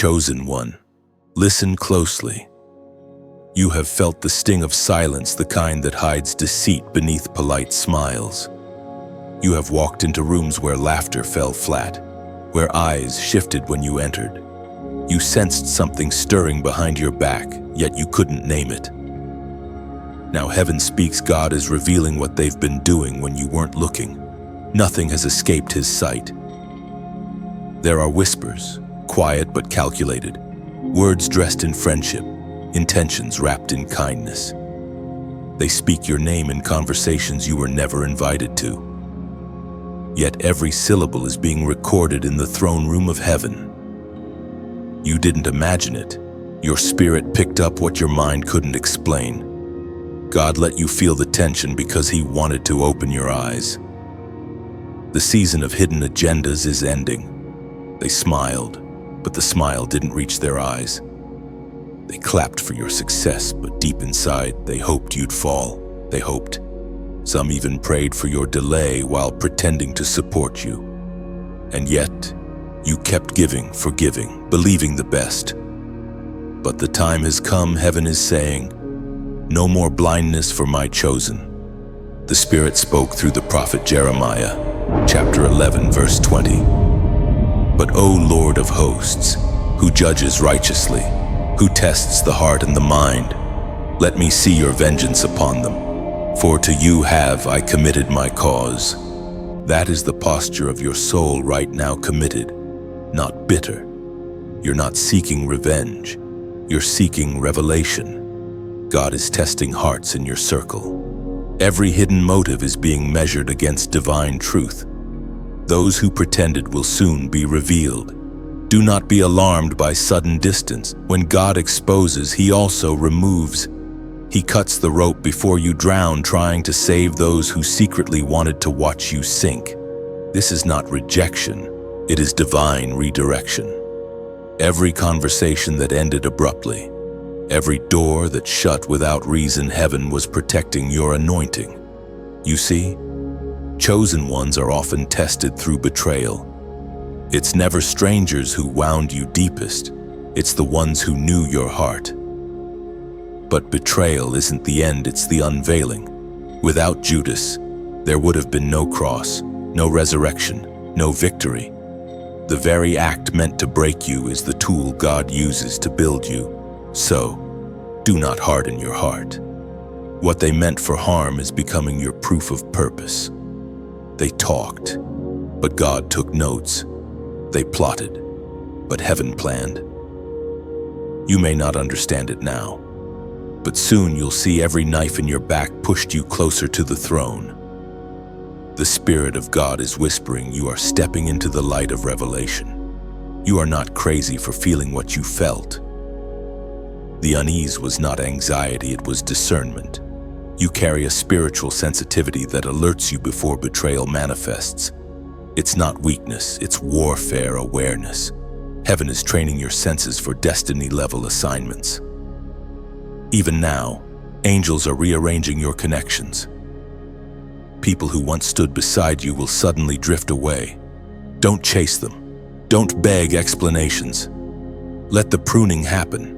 Chosen one, listen closely. You have felt the sting of silence, the kind that hides deceit beneath polite smiles. You have walked into rooms where laughter fell flat, where eyes shifted when you entered. You sensed something stirring behind your back, yet you couldn't name it. Now heaven speaks. God is revealing what they've been doing when you weren't looking. Nothing has escaped his sight. There are whispers, quiet but calculated, words dressed in friendship, intentions wrapped in kindness. They speak your name in conversations you were never invited to. Yet every syllable is being recorded in the throne room of heaven. You didn't imagine it. Your spirit picked up what your mind couldn't explain. God let you feel the tension because he wanted to open your eyes. The season of hidden agendas is ending. They smiled, but the smile didn't reach their eyes. They clapped for your success, but deep inside, they hoped you'd fall. They hoped. Some even prayed for your delay while pretending to support you. And yet, you kept giving, forgiving, believing the best. But the time has come, heaven is saying, no more blindness for my chosen. The Spirit spoke through the prophet Jeremiah, chapter 11, verse 20. But O Lord of hosts, who judges righteously, who tests the heart and the mind, let me see your vengeance upon them. For to you have I committed my cause. That is the posture of your soul right now, committed, not bitter. You're not seeking revenge. You're seeking revelation. God is testing hearts in your circle. Every hidden motive is being measured against divine truth. Those who pretended will soon be revealed. Do not be alarmed by sudden distance. When God exposes, he also removes. He cuts the rope before you drown, trying to save those who secretly wanted to watch you sink. This is not rejection. It is divine redirection. Every conversation that ended abruptly, every door that shut without reason, heaven was protecting your anointing. You see, chosen ones are often tested through betrayal. It's never strangers who wound you deepest. It's the ones who knew your heart. But betrayal isn't the end, it's the unveiling. Without Judas, there would have been no cross, no resurrection, no victory. The very act meant to break you is the tool God uses to build you. So, do not harden your heart. What they meant for harm is becoming your proof of purpose. They talked, but God took notes. They plotted, but heaven planned. You may not understand it now, but soon you'll see every knife in your back pushed you closer to the throne. The Spirit of God is whispering you are stepping into the light of revelation. You are not crazy for feeling what you felt. The unease was not anxiety, it was discernment. You carry a spiritual sensitivity that alerts you before betrayal manifests. It's not weakness, it's warfare awareness. Heaven is training your senses for destiny-level assignments. Even now, angels are rearranging your connections. People who once stood beside you will suddenly drift away. Don't chase them. Don't beg explanations. Let the pruning happen.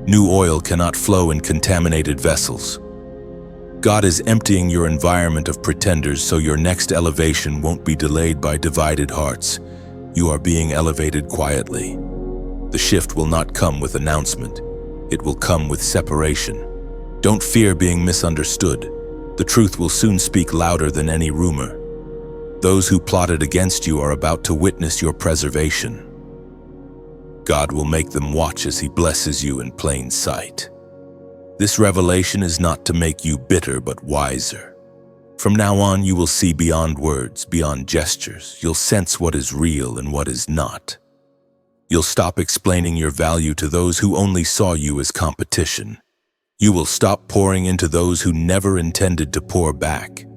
New oil cannot flow in contaminated vessels. God is emptying your environment of pretenders so your next elevation won't be delayed by divided hearts. You are being elevated quietly. The shift will not come with announcement. It will come with separation. Don't fear being misunderstood. The truth will soon speak louder than any rumor. Those who plotted against you are about to witness your preservation. God will make them watch as he blesses you in plain sight. This revelation is not to make you bitter, but wiser. From now on, you will see beyond words, beyond gestures. You'll sense what is real and what is not. You'll stop explaining your value to those who only saw you as competition. You will stop pouring into those who never intended to pour back.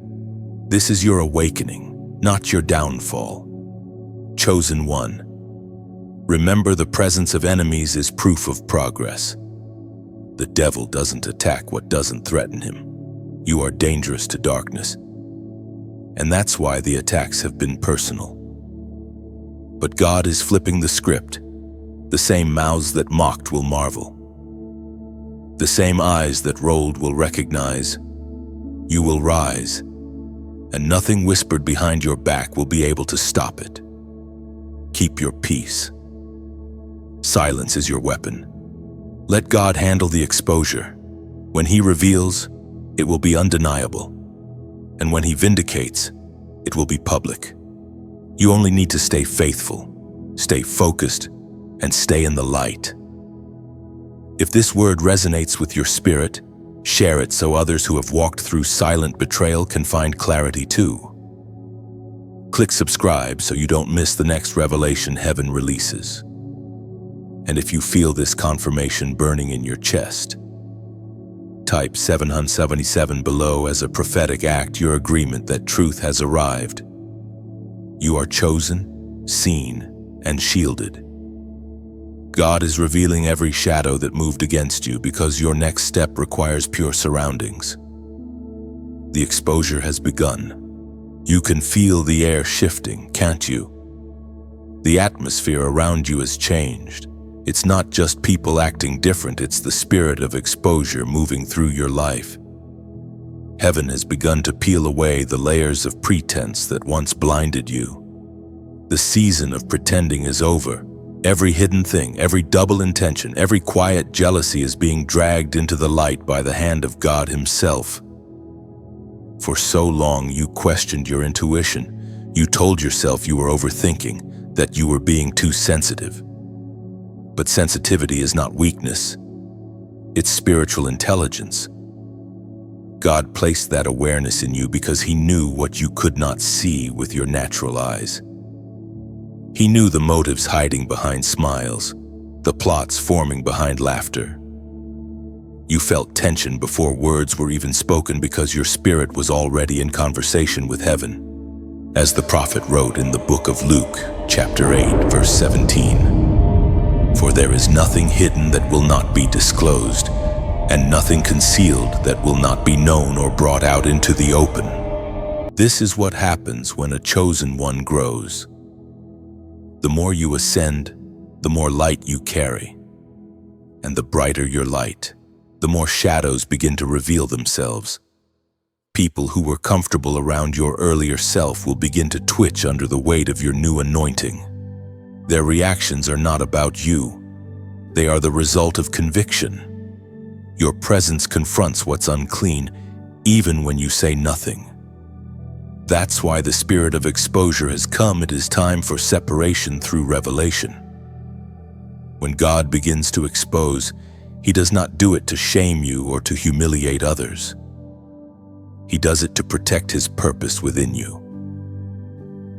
This is your awakening, not your downfall. Chosen one. Remember, the presence of enemies is proof of progress. The devil doesn't attack what doesn't threaten him. You are dangerous to darkness. And that's why the attacks have been personal. But God is flipping the script. The same mouths that mocked will marvel. The same eyes that rolled will recognize. You will rise, and nothing whispered behind your back will be able to stop it. Keep your peace. Silence is your weapon. Let God handle the exposure. When He reveals, it will be undeniable. And when He vindicates, it will be public. You only need to stay faithful, stay focused, and stay in the light. If this word resonates with your spirit, share it so others who have walked through silent betrayal can find clarity too. Click subscribe so you don't miss the next revelation heaven releases. And if you feel this confirmation burning in your chest, type 777 below as a prophetic act your agreement that truth has arrived. You are chosen, seen, and shielded. God is revealing every shadow that moved against you because your next step requires pure surroundings. The exposure has begun. You can feel the air shifting, can't you? The atmosphere around you has changed. It's not just people acting different, it's the spirit of exposure moving through your life. Heaven has begun to peel away the layers of pretense that once blinded you. The season of pretending is over. Every hidden thing, every double intention, every quiet jealousy is being dragged into the light by the hand of God Himself. For so long you questioned your intuition. You told yourself you were overthinking, that you were being too sensitive. But sensitivity is not weakness. It's spiritual intelligence. God placed that awareness in you because He knew what you could not see with your natural eyes. He knew the motives hiding behind smiles, the plots forming behind laughter. You felt tension before words were even spoken because your spirit was already in conversation with heaven. As the prophet wrote in the book of Luke, chapter 8, verse 17, "For there is nothing hidden that will not be disclosed, and nothing concealed that will not be known or brought out into the open." This is what happens when a chosen one grows. The more you ascend, the more light you carry. And the brighter your light, the more shadows begin to reveal themselves. People who were comfortable around your earlier self will begin to twitch under the weight of your new anointing. Their reactions are not about you. They are the result of conviction. Your presence confronts what's unclean, even when you say nothing. That's why the spirit of exposure has come. It is time for separation through revelation. When God begins to expose, He does not do it to shame you or to humiliate others. He does it to protect His purpose within you.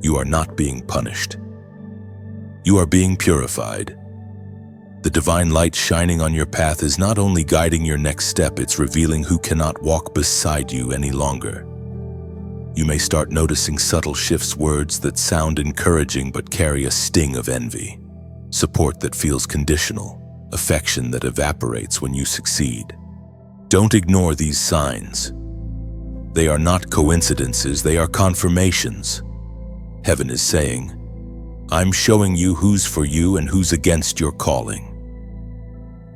You are not being punished. You are being purified. The divine light shining on your path is not only guiding your next step, it's revealing who cannot walk beside you any longer. You may start noticing subtle shifts, words that sound encouraging but carry a sting of envy, support that feels conditional, affection that evaporates when you succeed. Don't ignore these signs. They are not coincidences, they are confirmations. Heaven is saying, "I'm showing you who's for you and who's against your calling."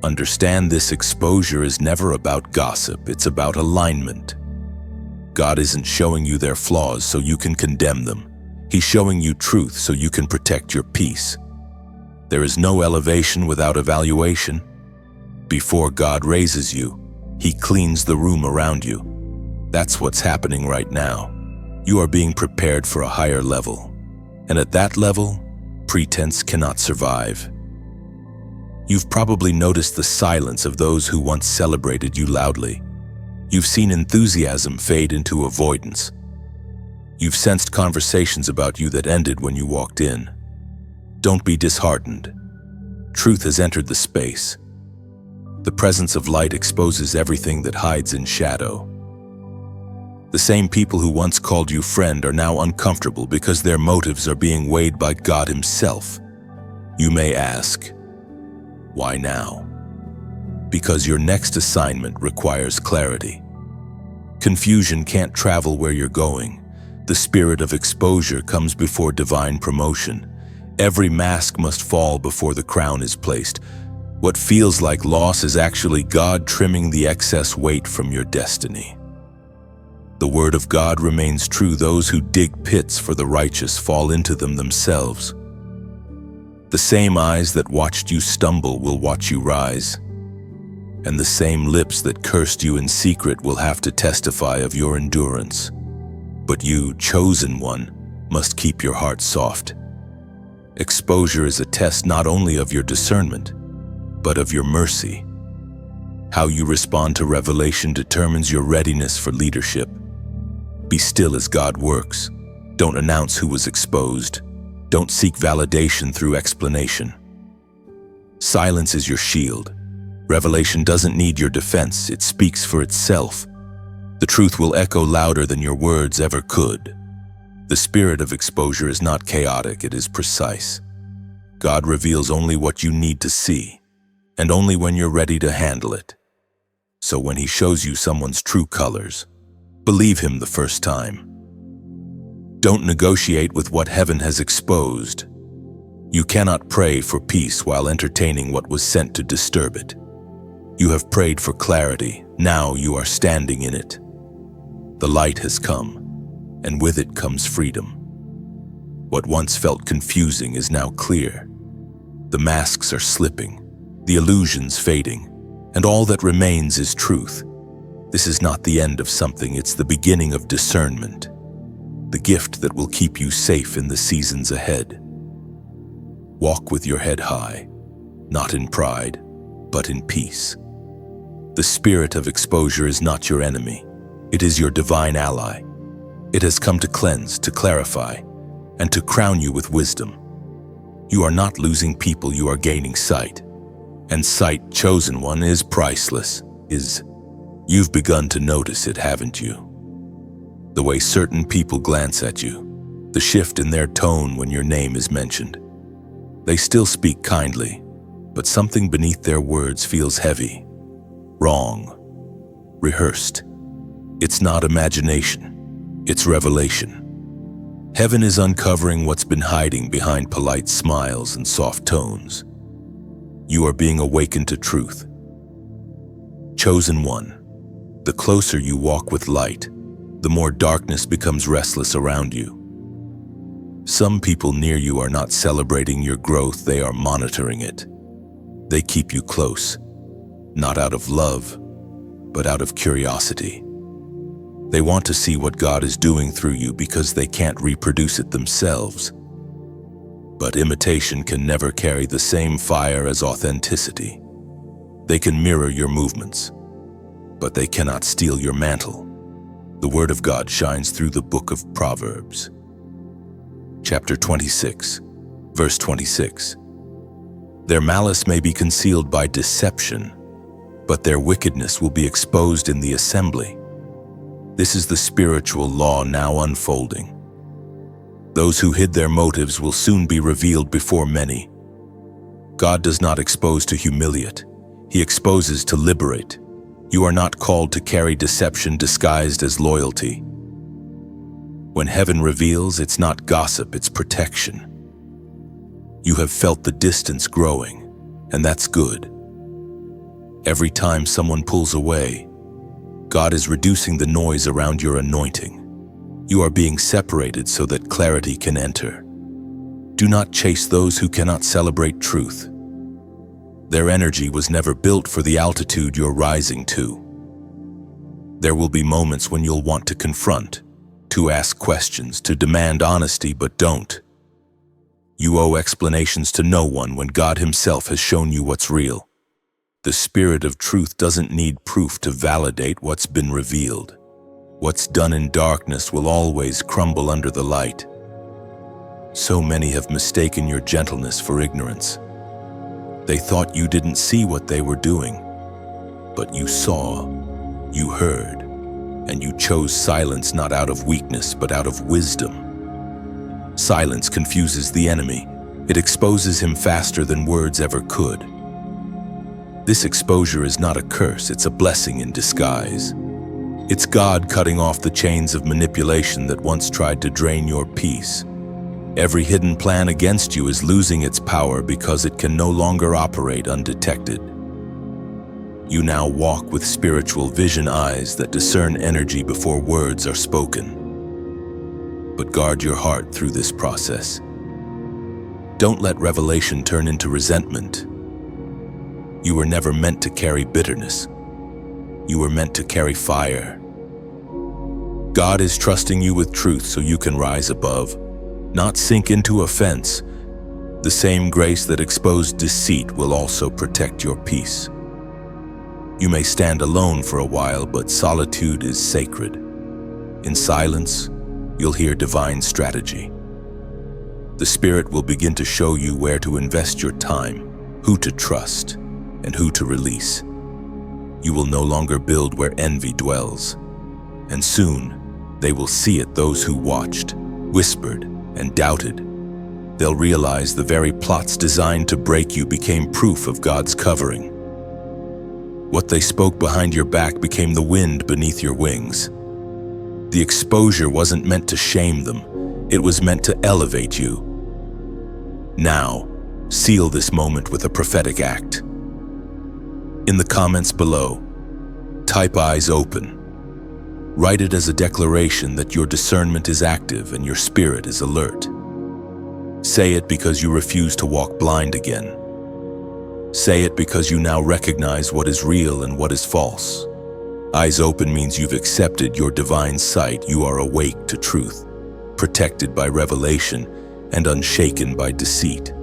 Understand, this exposure is never about gossip, it's about alignment. God isn't showing you their flaws so you can condemn them. He's showing you truth so you can protect your peace. There is no elevation without evaluation. Before God raises you, He cleans the room around you. That's what's happening right now. You are being prepared for a higher level. And at that level, pretense cannot survive. You've probably noticed the silence of those who once celebrated you loudly. You've seen enthusiasm fade into avoidance. You've sensed conversations about you that ended when you walked in. Don't be disheartened. Truth has entered the space. The presence of light exposes everything that hides in shadow. The same people who once called you friend are now uncomfortable because their motives are being weighed by God Himself. You may ask, why now? Because your next assignment requires clarity. Confusion can't travel where you're going. The spirit of exposure comes before divine promotion. Every mask must fall before the crown is placed. What feels like loss is actually God trimming the excess weight from your destiny. The word of God remains true. Those who dig pits for the righteous fall into them themselves. The same eyes that watched you stumble will watch you rise, and the same lips that cursed you in secret will have to testify of your endurance. But you, chosen one, must keep your heart soft. Exposure is a test not only of your discernment, but of your mercy. How you respond to revelation determines your readiness for leadership. Be still as God works. Don't announce who was exposed. Don't seek validation through explanation. Silence is your shield. Revelation doesn't need your defense, it speaks for itself. The truth will echo louder than your words ever could. The spirit of exposure is not chaotic, it is precise. God reveals only what you need to see, and only when you're ready to handle it. So when He shows you someone's true colors, believe Him the first time. Don't negotiate with what heaven has exposed. You cannot pray for peace while entertaining what was sent to disturb it. You have prayed for clarity, now you are standing in it. The light has come, and with it comes freedom. What once felt confusing is now clear. The masks are slipping, the illusions fading, and all that remains is truth. This is not the end of something, it's the beginning of discernment, the gift that will keep you safe in the seasons ahead. Walk with your head high, not in pride, but in peace. The spirit of exposure is not your enemy, it is your divine ally. It has come to cleanse, to clarify, and to crown you with wisdom. You are not losing people, you are gaining sight. And sight, chosen one, is priceless. You've begun to notice it, haven't you? The way certain people glance at you, the shift in their tone when your name is mentioned. They still speak kindly, but something beneath their words feels heavy, wrong, rehearsed. It's not imagination, it's revelation. Heaven is uncovering what's been hiding behind polite smiles and soft tones. You are being awakened to truth. Chosen one, the closer you walk with light, the more darkness becomes restless around you. Some people near you are not celebrating your growth, they are monitoring it. They keep you close, not out of love, but out of curiosity. They want to see what God is doing through you because they can't reproduce it themselves. But imitation can never carry the same fire as authenticity. They can mirror your movements, but they cannot steal your mantle. The Word of God shines through the book of Proverbs. Chapter 26, verse 26. Their malice may be concealed by deception, but their wickedness will be exposed in the assembly. This is the spiritual law now unfolding. Those who hid their motives will soon be revealed before many. God does not expose to humiliate, He exposes to liberate. You are not called to carry deception disguised as loyalty. When heaven reveals, it's not gossip, it's protection. You have felt the distance growing, and that's good. Every time someone pulls away, God is reducing the noise around your anointing. You are being separated so that clarity can enter. Do not chase those who cannot celebrate truth. Their energy was never built for the altitude you're rising to. There will be moments when you'll want to confront, to ask questions, to demand honesty, but don't. You owe explanations to no one when God Himself has shown you what's real. The Spirit of truth doesn't need proof to validate what's been revealed. What's done in darkness will always crumble under the light. So many have mistaken your gentleness for ignorance. They thought you didn't see what they were doing, but you saw, you heard, and you chose silence not out of weakness but out of wisdom. Silence confuses the enemy. It exposes him faster than words ever could. This exposure is not a curse, it's a blessing in disguise. It's God cutting off the chains of manipulation that once tried to drain your peace. Every hidden plan against you is losing its power because it can no longer operate undetected. You now walk with spiritual vision eyes that discern energy before words are spoken. But guard your heart through this process. Don't let revelation turn into resentment. You were never meant to carry bitterness. You were meant to carry fire. God is trusting you with truth so you can rise above, not sink into offense. The same grace that exposed deceit will also protect your peace. You may stand alone for a while, but solitude is sacred. In silence, you'll hear divine strategy. The Spirit will begin to show you where to invest your time, who to trust, and who to release. You will no longer build where envy dwells, and soon they will see it. Those who watched, whispered, and doubted. They'll realize the very plots designed to break you became proof of God's covering. What they spoke behind your back became the wind beneath your wings. The exposure wasn't meant to shame them, it was meant to elevate you. Now, seal this moment with a prophetic act. In the comments below, type "eyes open." Write it as a declaration that your discernment is active and your spirit is alert. Say it because you refuse to walk blind again. Say it because you now recognize what is real and what is false. Eyes open means you've accepted your divine sight. You are awake to truth, protected by revelation, and unshaken by deceit.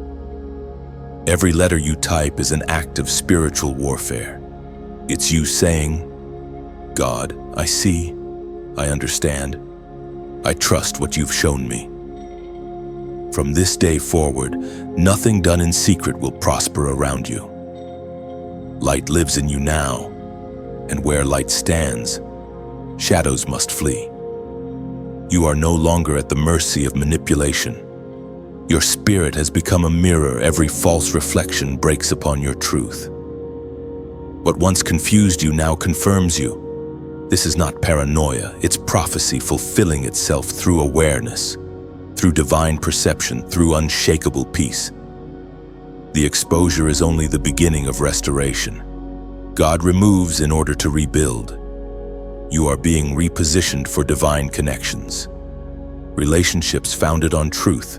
Every letter you type is an act of spiritual warfare. It's you saying, "God, I see, I understand, I trust what you've shown me." From this day forward, nothing done in secret will prosper around you. Light lives in you now, and where light stands, shadows must flee. You are no longer at the mercy of manipulation. Your spirit has become a mirror. Every false reflection breaks upon your truth. What once confused you now confirms you. This is not paranoia, it's prophecy fulfilling itself through awareness, through divine perception, through unshakable peace. The exposure is only the beginning of restoration. God removes in order to rebuild. You are being repositioned for divine connections. Relationships founded on truth,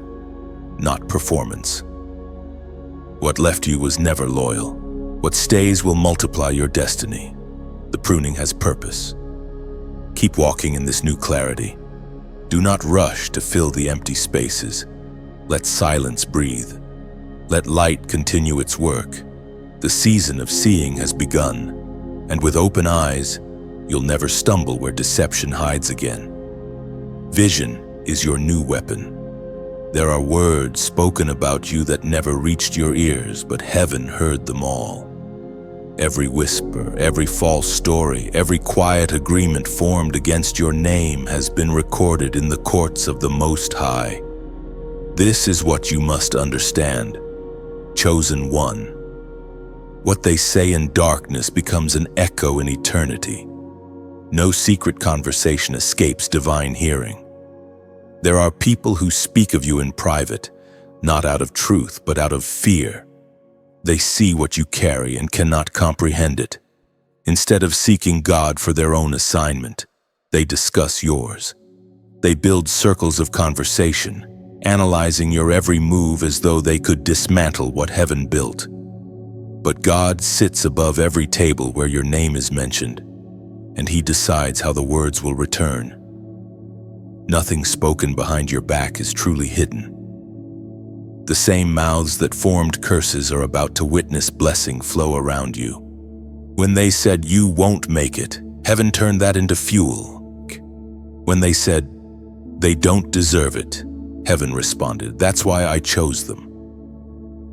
not performance. What left you was never loyal. What stays will multiply your destiny. The pruning has purpose. Keep walking in this new clarity. Do not rush to fill the empty spaces. Let silence breathe. Let light continue its work. The season of seeing has begun, and with open eyes, you'll never stumble where deception hides again. Vision is your new weapon. There are words spoken about you that never reached your ears, but heaven heard them all. Every whisper, every false story, every quiet agreement formed against your name has been recorded in the courts of the Most High. This is what you must understand. Chosen one. What they say in darkness becomes an echo in eternity. No secret conversation escapes divine hearing. There are people who speak of you in private, not out of truth, but out of fear. They see what you carry and cannot comprehend it. Instead of seeking God for their own assignment, they discuss yours. They build circles of conversation, analyzing your every move as though they could dismantle what heaven built. But God sits above every table where your name is mentioned, and He decides how the words will return. Nothing spoken behind your back is truly hidden. The same mouths that formed curses are about to witness blessing flow around you. When they said you won't make it, heaven turned that into fuel. When they said they don't deserve it, heaven responded, "That's why I chose them."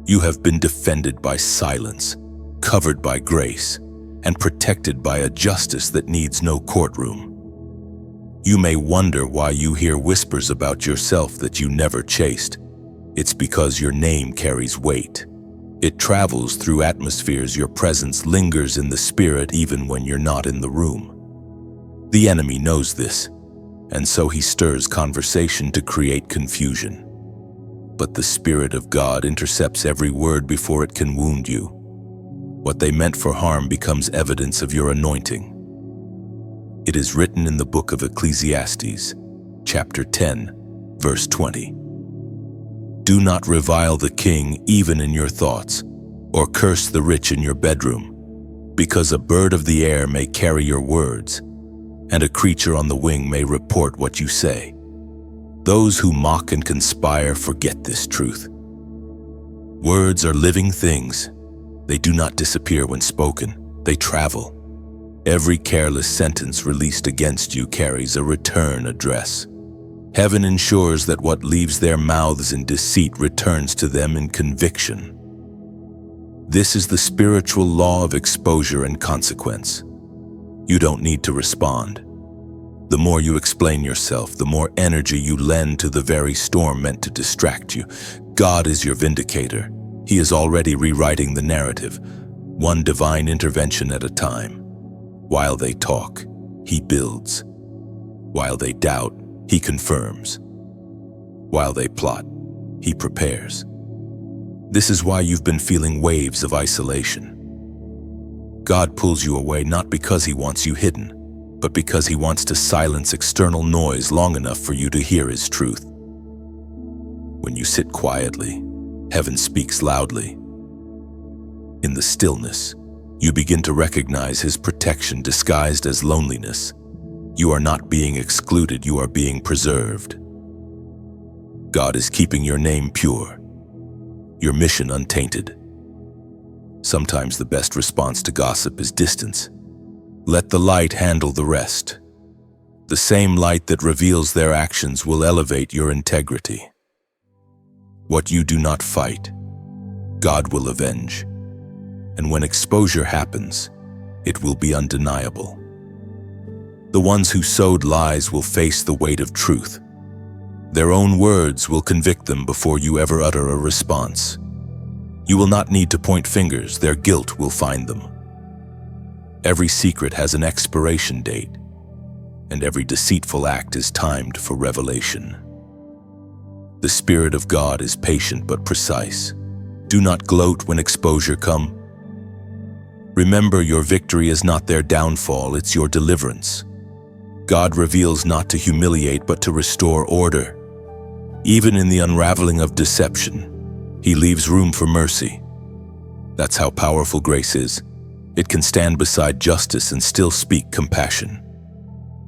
You have been defended by silence, covered by grace, and protected by a justice that needs no courtroom. You may wonder why you hear whispers about yourself that you never chased. It's because your name carries weight. It travels through atmospheres. Your presence lingers in the spirit even when you're not in the room. The enemy knows this, and so he stirs conversation to create confusion. but the Spirit of God intercepts every word before it can wound you. What they meant for harm becomes evidence of your anointing. It is written in the book of Ecclesiastes, chapter 10, verse 20. Do not revile the king even in your thoughts, or curse the rich in your bedroom, because a bird of the air may carry your words, and a creature on the wing may report what you say. Those who mock and conspire forget this truth. Words are living things. They do not disappear when spoken. They travel. Every careless sentence released against you carries a return address. Heaven ensures that what leaves their mouths in deceit returns to them in conviction. This is the spiritual law of exposure and consequence. You don't need to respond. The more you explain yourself, the more energy you lend to the very storm meant to distract you. God is your vindicator. He is already rewriting the narrative, one divine intervention at a time. While they talk, He builds. While they doubt, He confirms. While they plot, He prepares. This is why you've been feeling waves of isolation. God pulls you away not because He wants you hidden, but because He wants to silence external noise long enough for you to hear His truth. When you sit quietly, heaven speaks loudly. In the stillness, you begin to recognize His protection disguised as loneliness. You are not being excluded, you are being preserved. God is keeping your name pure, your mission untainted. Sometimes the best response to gossip is distance. Let the light handle the rest. The same light that reveals their actions will elevate your integrity. What you do not fight, God will avenge. And when exposure happens, it will be undeniable. The ones who sowed lies will face the weight of truth. Their own words will convict them before you ever utter a response. You will not need to point fingers, their guilt will find them. Every secret has an expiration date, and every deceitful act is timed for revelation. The Spirit of God is patient but precise. Do not gloat when exposure comes. Remember, your victory is not their downfall, it's your deliverance. God reveals not to humiliate but to restore order. Even in the unraveling of deception, He leaves room for mercy. That's how powerful grace is. It can stand beside justice and still speak compassion.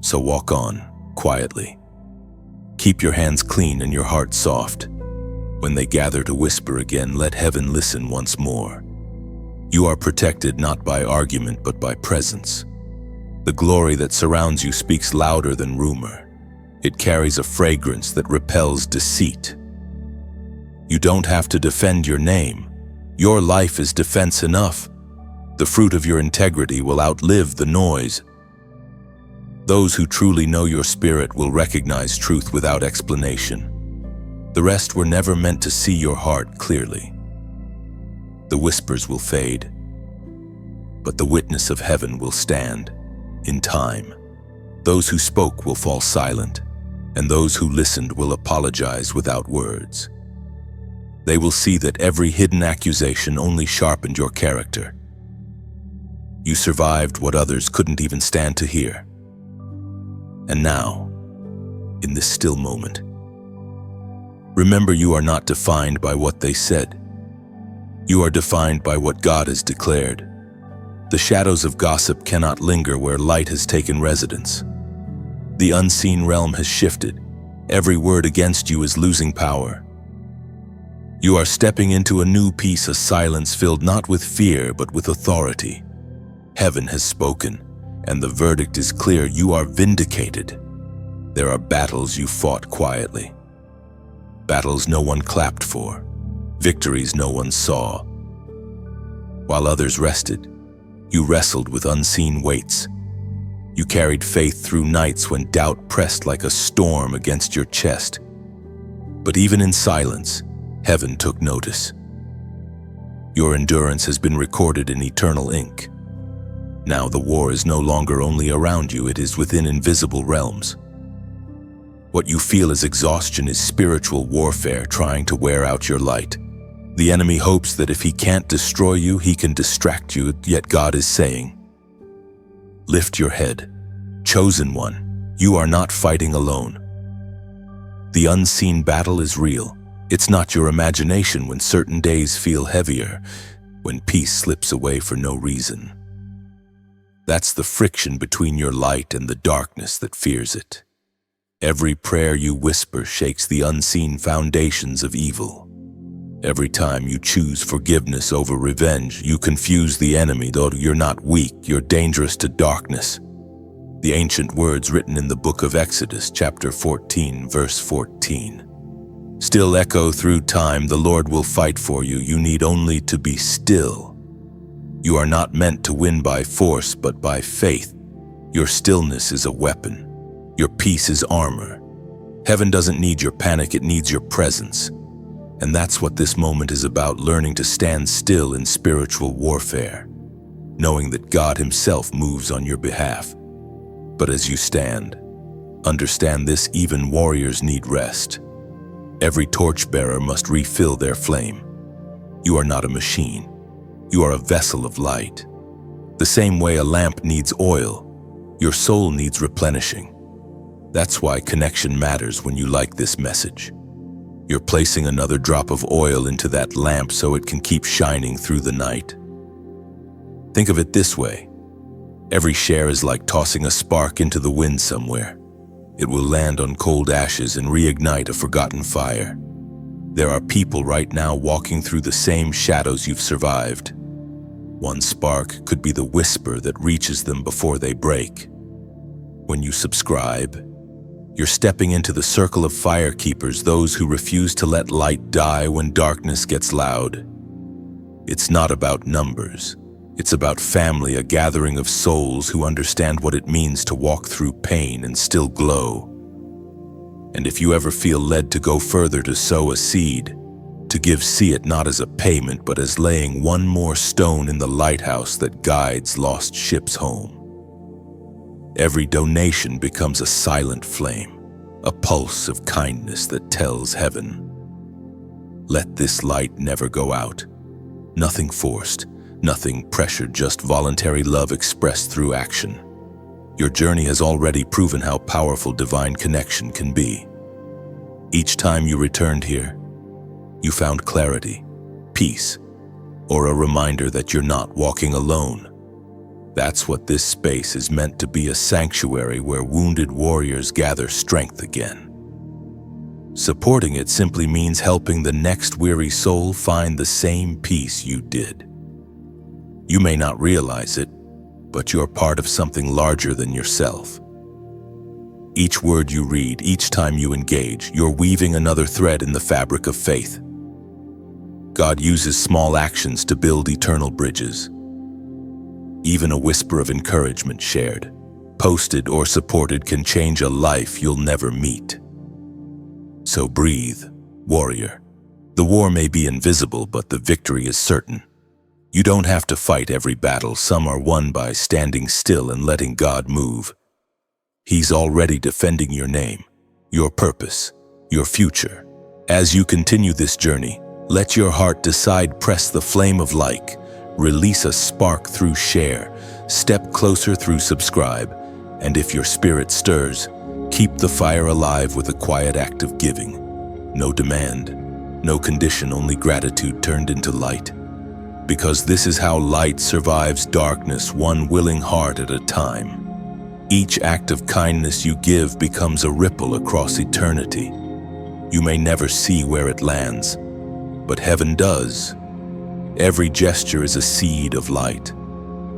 So walk on, quietly. Keep your hands clean and your heart soft. When they gather to whisper again, let heaven listen once more. You are protected not by argument but by presence. The glory that surrounds you speaks louder than rumor. It carries a fragrance that repels deceit. You don't have to defend your name. Your life is defense enough. The fruit of your integrity will outlive the noise. Those who truly know your spirit will recognize truth without explanation. The rest were never meant to see your heart clearly. The whispers will fade, but the witness of heaven will stand. In time, those who spoke will fall silent, and those who listened will apologize without words. They will see that every hidden accusation only sharpened your character. You survived what others couldn't even stand to hear. And now, in this still moment, remember you are not defined by what they said. You are defined by what God has declared. The shadows of gossip cannot linger where light has taken residence. The unseen realm has shifted. Every word against you is losing power. You are stepping into a new peace, a silence filled not with fear but with authority. Heaven has spoken, and the verdict is clear. You are vindicated. There are battles you fought quietly. Battles no one clapped for. Victories no one saw. While others rested, you wrestled with unseen weights. You carried faith through nights when doubt pressed like a storm against your chest. But even in silence, heaven took notice. Your endurance has been recorded in eternal ink. Now the war is no longer only around you, it is within invisible realms. What you feel as exhaustion is spiritual warfare trying to wear out your light. The enemy hopes that if he can't destroy you, he can distract you, yet God is saying, lift your head. Chosen one, you are not fighting alone. The unseen battle is real. It's not your imagination when certain days feel heavier, when peace slips away for no reason. That's the friction between your light and the darkness that fears it. Every prayer you whisper shakes the unseen foundations of evil. Every time you choose forgiveness over revenge, you confuse the enemy. Though you're not weak, you're dangerous to darkness. The ancient words written in the book of Exodus, chapter 14, verse 14. Still echo through time, the Lord will fight for you. You need only to be still. You are not meant to win by force, but by faith. Your stillness is a weapon. Your peace is armor. Heaven doesn't need your panic, it needs your presence. And that's what this moment is about, learning to stand still in spiritual warfare, knowing that God Himself moves on your behalf. But as you stand, understand this: even warriors need rest. Every torchbearer must refill their flame. You are not a machine. You are a vessel of light. The same way a lamp needs oil, your soul needs replenishing. That's why connection matters when you like this message. You're placing another drop of oil into that lamp so it can keep shining through the night. Think of it this way. Every share is like tossing a spark into the wind somewhere. It will land on cold ashes and reignite a forgotten fire. There are people right now walking through the same shadows you've survived. One spark could be the whisper that reaches them before they break. When you subscribe, you're stepping into the circle of fire keepers, those who refuse to let light die when darkness gets loud. It's not about numbers. It's about family, a gathering of souls who understand what it means to walk through pain and still glow. And if you ever feel led to go further, to sow a seed, to give, see it not as a payment, but as laying one more stone in the lighthouse that guides lost ships home. Every donation becomes a silent flame, a pulse of kindness that tells heaven, let this light never go out. Nothing forced, nothing pressured, just voluntary love expressed through action. Your journey has already proven how powerful divine connection can be. Each time you returned here, you found clarity, peace, or a reminder that you're not walking alone. That's what this space is meant to be, a sanctuary where wounded warriors gather strength again. Supporting it simply means helping the next weary soul find the same peace you did. You may not realize it, but you're part of something larger than yourself. Each word you read, each time you engage, you're weaving another thread in the fabric of faith. God uses small actions to build eternal bridges. Even a whisper of encouragement shared, posted, or supported can change a life you'll never meet. So breathe, warrior. The war may be invisible, but the victory is certain. You don't have to fight every battle. Some are won by standing still and letting God move. He's already defending your name, your purpose, your future. As you continue this journey, let your heart decide. Press the flame of like. Release a spark through share. Step closer through subscribe. And if your spirit stirs, keep the fire alive with a quiet act of giving. No demand, no condition, only gratitude turned into light. Because this is how light survives darkness, one willing heart at a time. Each act of kindness you give becomes a ripple across eternity. You may never see where it lands, but heaven does. Every gesture is a seed of light,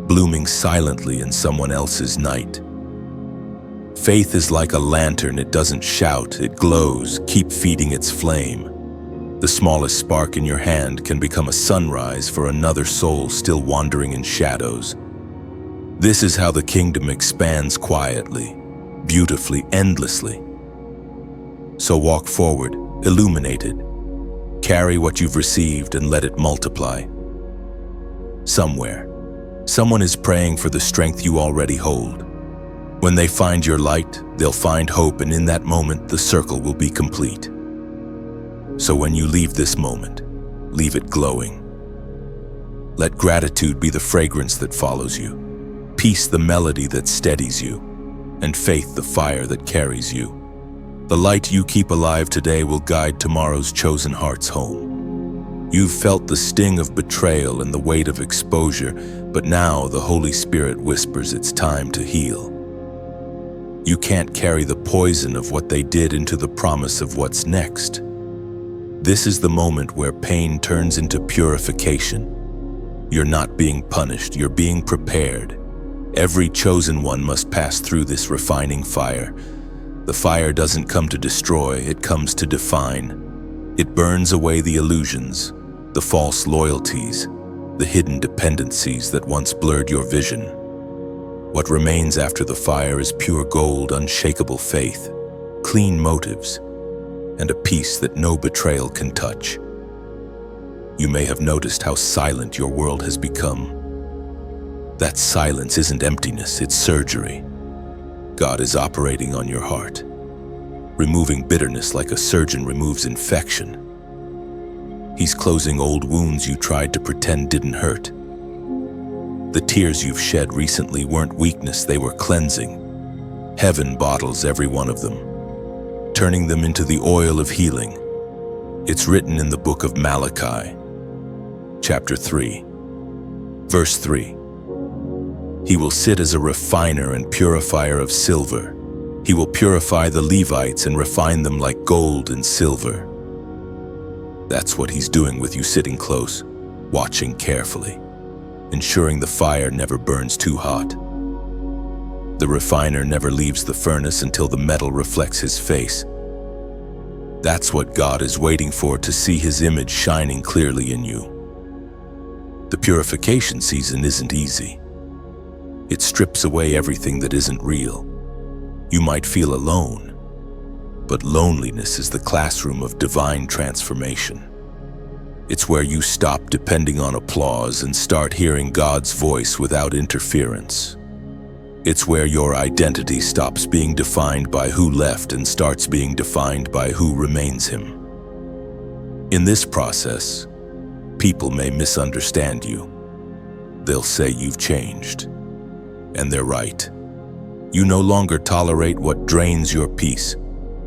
blooming silently in someone else's night. Faith is like a lantern. It doesn't shout, it glows. Keep feeding its flame. The smallest spark in your hand can become a sunrise for another soul still wandering in shadows. This is how the kingdom expands quietly, beautifully, endlessly. So walk forward, illuminated. Carry what you've received and let it multiply. Somewhere, someone is praying for the strength you already hold. When they find your light, they'll find hope, and in that moment, the circle will be complete. So when you leave this moment, leave it glowing. Let gratitude be the fragrance that follows you, peace the melody that steadies you, and faith the fire that carries you. The light you keep alive today will guide tomorrow's chosen hearts home. You've felt the sting of betrayal and the weight of exposure, but now the Holy Spirit whispers it's time to heal. You can't carry the poison of what they did into the promise of what's next. This is the moment where pain turns into purification. You're not being punished, you're being prepared. Every chosen one must pass through this refining fire. The fire doesn't come to destroy, it comes to define. It burns away the illusions, the false loyalties, the hidden dependencies that once blurred your vision. What remains after the fire is pure gold, unshakable faith, clean motives, and a peace that no betrayal can touch. You may have noticed how silent your world has become. That silence isn't emptiness, it's surgery. God is operating on your heart, removing bitterness like a surgeon removes infection. He's closing old wounds you tried to pretend didn't hurt. The tears you've shed recently weren't weakness, they were cleansing. Heaven bottles every one of them, turning them into the oil of healing. It's written in the book of Malachi, chapter 3, verse 3. He will sit as a refiner and purifier of silver. He will purify the Levites and refine them like gold and silver. That's what he's doing with you, sitting close, watching carefully, ensuring the fire never burns too hot. The refiner never leaves the furnace until the metal reflects his face. That's what God is waiting for, to see his image shining clearly in you. The purification season isn't easy. It strips away everything that isn't real. You might feel alone, but loneliness is the classroom of divine transformation. It's where you stop depending on applause and start hearing God's voice without interference. It's where your identity stops being defined by who left and starts being defined by who remains him. In this process, people may misunderstand you. They'll say you've changed. And they're right. You no longer tolerate what drains your peace.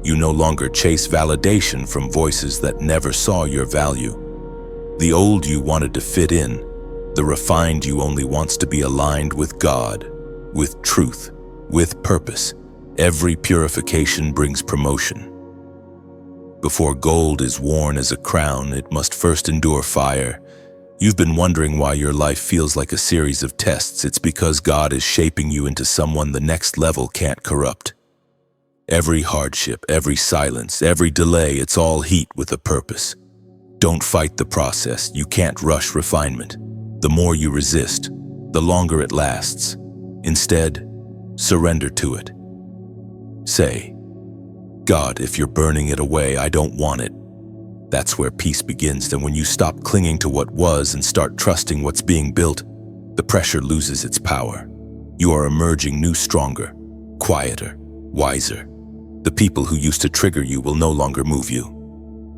You no longer chase validation from voices that never saw your value. The old you wanted to fit in, the refined you only wants to be aligned with God, with truth, with purpose. Every purification brings promotion. Before gold is worn as a crown, it must first endure fire. You've been wondering why your life feels like a series of tests. It's because God is shaping you into someone the next level can't corrupt. Every hardship, every silence, every delay, it's all heat with a purpose. Don't fight the process. You can't rush refinement. The more you resist, the longer it lasts. Instead, surrender to it. Say, God, if you're burning it away, I don't want it. That's where peace begins, and when you stop clinging to what was and start trusting what's being built, the pressure loses its power. You are emerging new, stronger, quieter, wiser. The people who used to trigger you will no longer move you.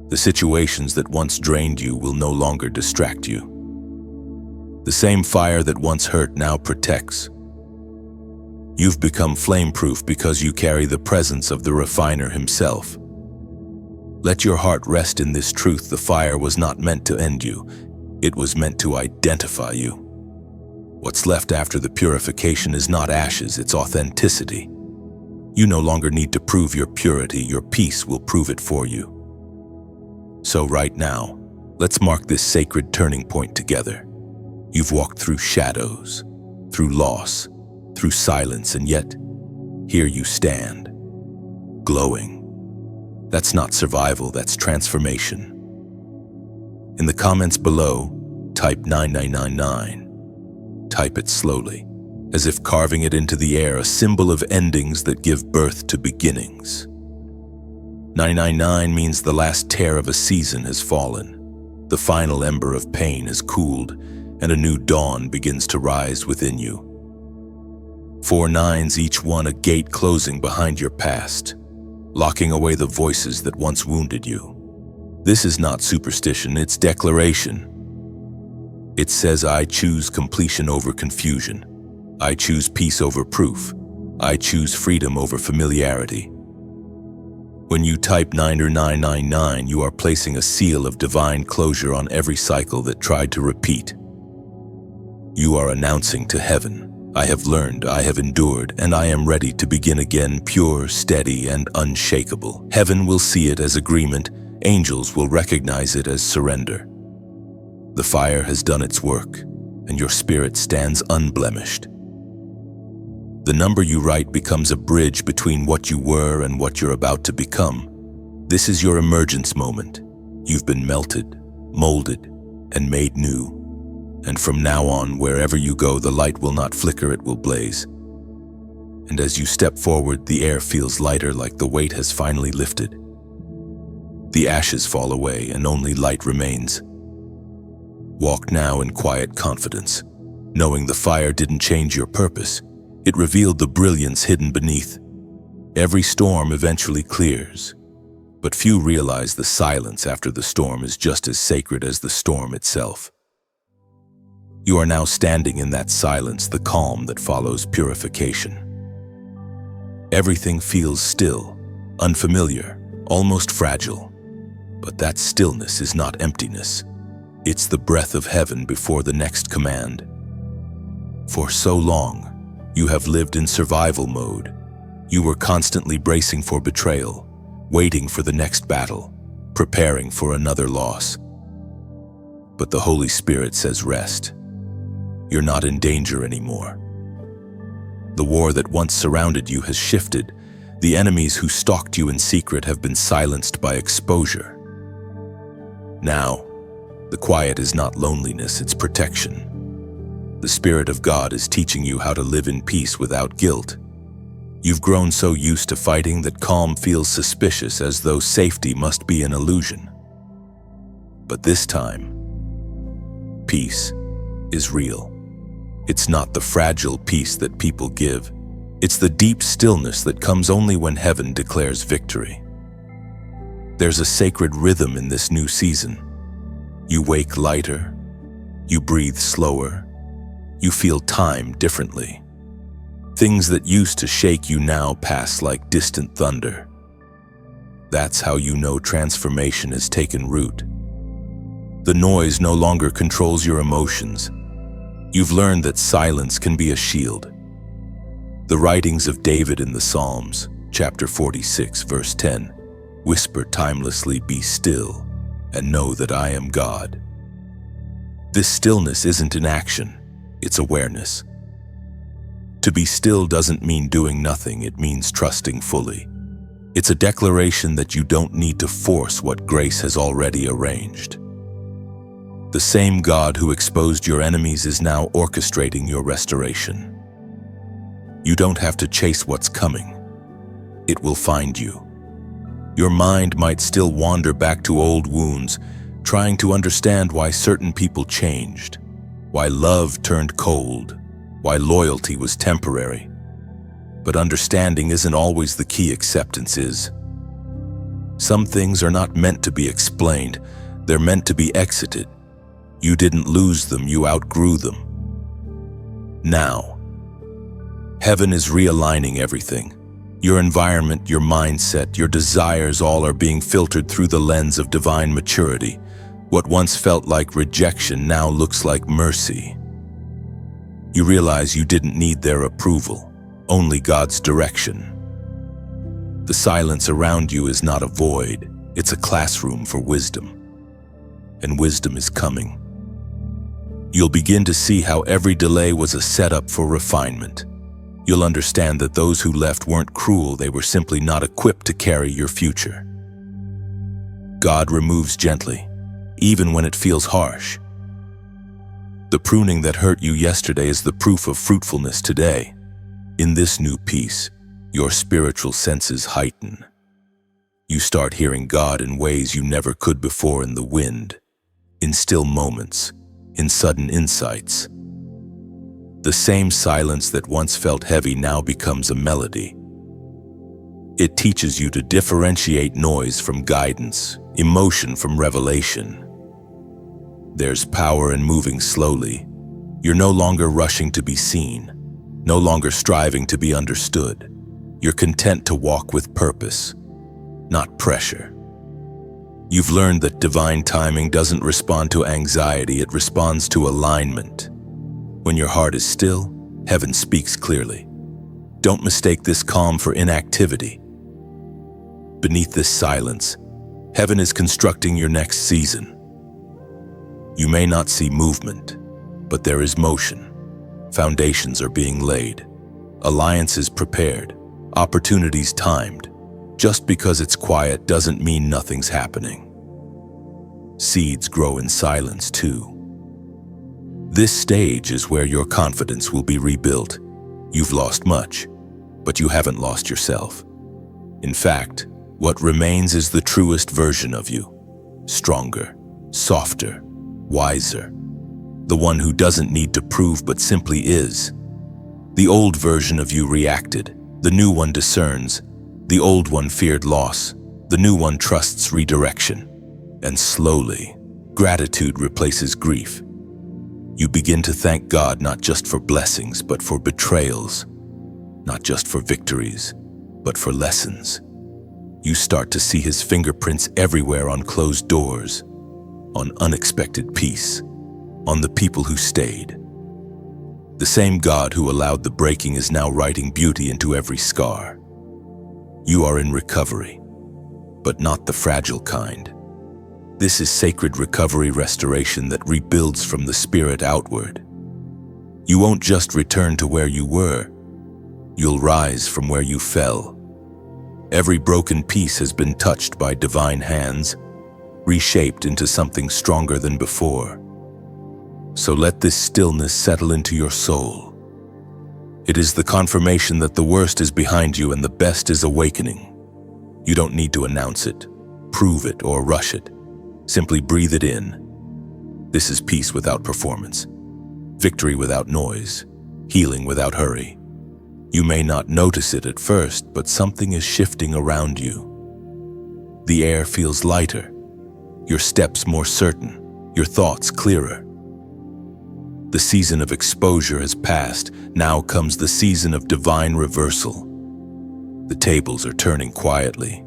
The situations that once drained you will no longer distract you. The same fire that once hurt now protects. You've become flame-proof because you carry the presence of the refiner himself. Let your heart rest in this truth. The fire was not meant to end you. It was meant to identify you. What's left after the purification is not ashes, it's authenticity. You no longer need to prove your purity. Your peace will prove it for you. So right now, let's mark this sacred turning point together. You've walked through shadows, through loss, through silence, and yet, here you stand, glowing. That's not survival, that's transformation. In the comments below, type 9999. Type it slowly, as if carving it into the air, a symbol of endings that give birth to beginnings. 999 means the last tear of a season has fallen. The final ember of pain has cooled, and a new dawn begins to rise within you. 4 nines, each one a gate closing behind your past, locking away the voices that once wounded you. This is not superstition, it's declaration. It says, I choose completion over confusion. I choose peace over proof. I choose freedom over familiarity. When you type 9 or 999, you are placing a seal of divine closure on every cycle that tried to repeat. You are announcing to heaven, I have learned, I have endured, and I am ready to begin again, pure, steady, and unshakable. Heaven will see it as agreement. Angels will recognize it as surrender. The fire has done its work, and your spirit stands unblemished. The number you write becomes a bridge between what you were and what you're about to become. This is your emergence moment. You've been melted, molded, and made new. And from now on, wherever you go, the light will not flicker, it will blaze. And as you step forward, the air feels lighter, like the weight has finally lifted. The ashes fall away and only light remains. Walk now in quiet confidence, knowing the fire didn't change your purpose. It revealed the brilliance hidden beneath. Every storm eventually clears, but few realize the silence after the storm is just as sacred as the storm itself. You are now standing in that silence, the calm that follows purification. Everything feels still, unfamiliar, almost fragile. But that stillness is not emptiness. It's the breath of heaven before the next command. For so long, you have lived in survival mode. You were constantly bracing for betrayal, waiting for the next battle, preparing for another loss. But the Holy Spirit says rest. You're not in danger anymore. The war that once surrounded you has shifted. The enemies who stalked you in secret have been silenced by exposure. Now, the quiet is not loneliness, it's protection. The Spirit of God is teaching you how to live in peace without guilt. You've grown so used to fighting that calm feels suspicious, as though safety must be an illusion. But this time, peace is real. It's not the fragile peace that people give. It's the deep stillness that comes only when heaven declares victory. There's a sacred rhythm in this new season. You wake lighter, you breathe slower, you feel time differently. Things that used to shake you now pass like distant thunder. That's how you know transformation has taken root. The noise no longer controls your emotions. You've learned that silence can be a shield. The writings of David in the Psalms, chapter 46, verse 10, whisper timelessly, "Be still and know that I am God." This stillness isn't inaction, it's awareness. To be still doesn't mean doing nothing, it means trusting fully. It's a declaration that you don't need to force what grace has already arranged. The same God who exposed your enemies is now orchestrating your restoration. You don't have to chase what's coming. It will find you. Your mind might still wander back to old wounds, trying to understand why certain people changed, why love turned cold, why loyalty was temporary. But understanding isn't always the key, acceptance is. Some things are not meant to be explained, they're meant to be exited. You didn't lose them, you outgrew them. Now, heaven is realigning everything. Your environment, your mindset, your desires, all are being filtered through the lens of divine maturity. What once felt like rejection now looks like mercy. You realize you didn't need their approval, only God's direction. The silence around you is not a void, it's a classroom for wisdom. And wisdom is coming. You'll begin to see how every delay was a setup for refinement. You'll understand that those who left weren't cruel, they were simply not equipped to carry your future. God removes gently, even when it feels harsh. The pruning that hurt you yesterday is the proof of fruitfulness today. In this new peace, your spiritual senses heighten. You start hearing God in ways you never could before, in the wind, in still moments, in sudden insights. The same silence that once felt heavy now becomes a melody. It teaches you to differentiate noise from guidance, emotion from revelation. There's power in moving slowly. You're no longer rushing to be seen, no longer striving to be understood. You're content to walk with purpose, not pressure. You've learned that divine timing doesn't respond to anxiety, it responds to alignment. When your heart is still, heaven speaks clearly. Don't mistake this calm for inactivity. Beneath this silence, heaven is constructing your next season. You may not see movement, but there is motion. Foundations are being laid, alliances prepared, opportunities timed. Just because it's quiet doesn't mean nothing's happening. Seeds grow in silence too. This stage is where your confidence will be rebuilt. You've lost much, but you haven't lost yourself. In fact, what remains is the truest version of you. Stronger, softer, wiser. The one who doesn't need to prove but simply is. The old version of you reacted. The new one discerns. The old one feared loss. The new one trusts redirection. And slowly, gratitude replaces grief. You begin to thank God not just for blessings, but for betrayals. Not just for victories, but for lessons. You start to see His fingerprints everywhere, on closed doors, on unexpected peace, on the people who stayed. The same God who allowed the breaking is now writing beauty into every scar. You are in recovery, but not the fragile kind. This is sacred recovery, restoration that rebuilds from the spirit outward. You won't just return to where you were, you'll rise from where you fell. Every broken piece has been touched by divine hands, reshaped into something stronger than before. So let this stillness settle into your soul. It is the confirmation that the worst is behind you and the best is awakening. You don't need to announce it, prove it, or rush it. Simply breathe it in. This is peace without performance, victory without noise, healing without hurry. You may not notice it at first, but something is shifting around you. The air feels lighter, your steps more certain, your thoughts clearer. The season of exposure has passed. Now comes the season of divine reversal. The tables are turning quietly,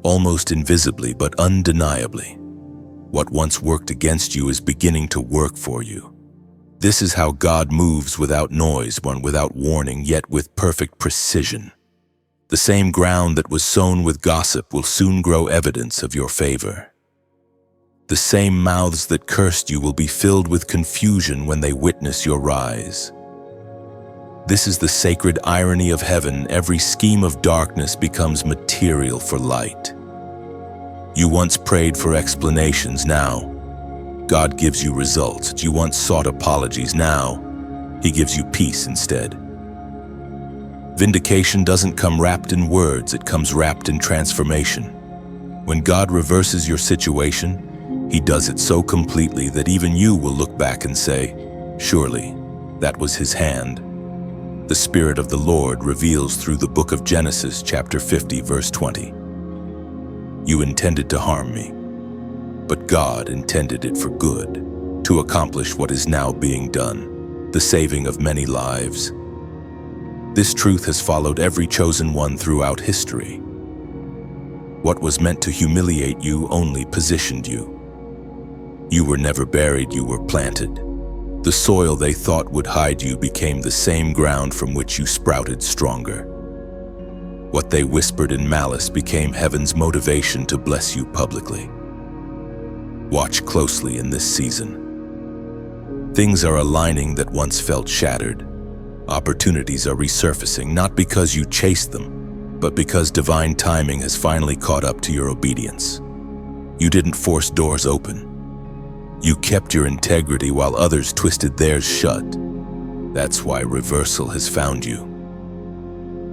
almost invisibly but undeniably. What once worked against you is beginning to work for you. This is how God moves, without noise, without warning, yet with perfect precision. The same ground that was sown with gossip will soon grow evidence of your favor. The same mouths that cursed you will be filled with confusion when they witness your rise. This is the sacred irony of heaven. Every scheme of darkness becomes material for light. You once prayed for explanations, now God gives you results. You once sought apologies, now He gives you peace instead. Vindication doesn't come wrapped in words, it comes wrapped in transformation. When God reverses your situation, He does it so completely that even you will look back and say, surely that was His hand. The Spirit of the Lord reveals through the book of Genesis, chapter 50, verse 20. You intended to harm me, but God intended it for good, to accomplish what is now being done, the saving of many lives. This truth has followed every chosen one throughout history. What was meant to humiliate you only positioned you. You were never buried, you were planted. The soil they thought would hide you became the same ground from which you sprouted stronger. What they whispered in malice became heaven's motivation to bless you publicly. Watch closely in this season. Things are aligning that once felt shattered. Opportunities are resurfacing, not because you chased them, but because divine timing has finally caught up to your obedience. You didn't force doors open. You kept your integrity while others twisted theirs shut. That's why reversal has found you.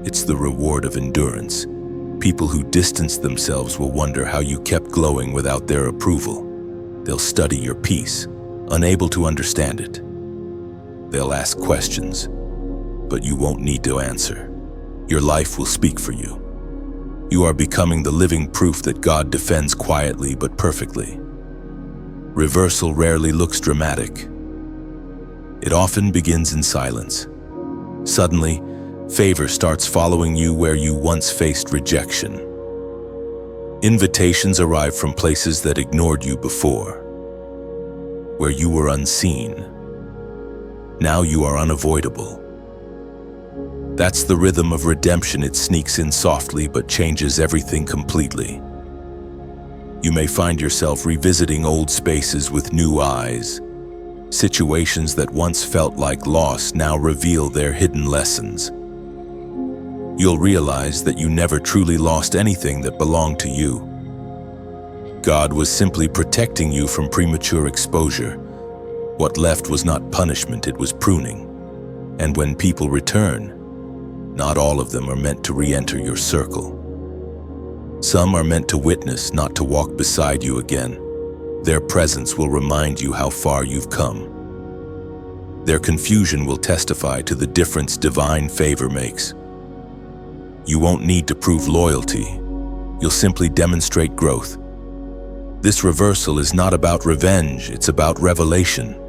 It's the reward of endurance. People who distance themselves will wonder how you kept glowing without their approval. They'll study your peace, unable to understand it. they'll ask questions, but you won't need to answer. Your life will speak for you. You are becoming the living proof that God defends quietly but perfectly. Reversal rarely looks dramatic. It often begins in silence. Suddenly, favor starts following you where you once faced rejection. Invitations arrive from places that ignored you before, where you were unseen. Now you are unavoidable. That's the rhythm of redemption. It sneaks in softly but changes everything completely. You may find yourself revisiting old spaces with new eyes. Situations that once felt like loss now reveal their hidden lessons. You'll realize that you never truly lost anything that belonged to you. God was simply protecting you from premature exposure. What left was not punishment, it was pruning. And when people return, not all of them are meant to re-enter your circle. Some are meant to witness, not to walk beside you again. Their presence will remind you how far you've come. Their confusion will testify to the difference divine favor makes. You won't need to prove loyalty. You'll simply demonstrate growth. This reversal is not about revenge, it's about revelation.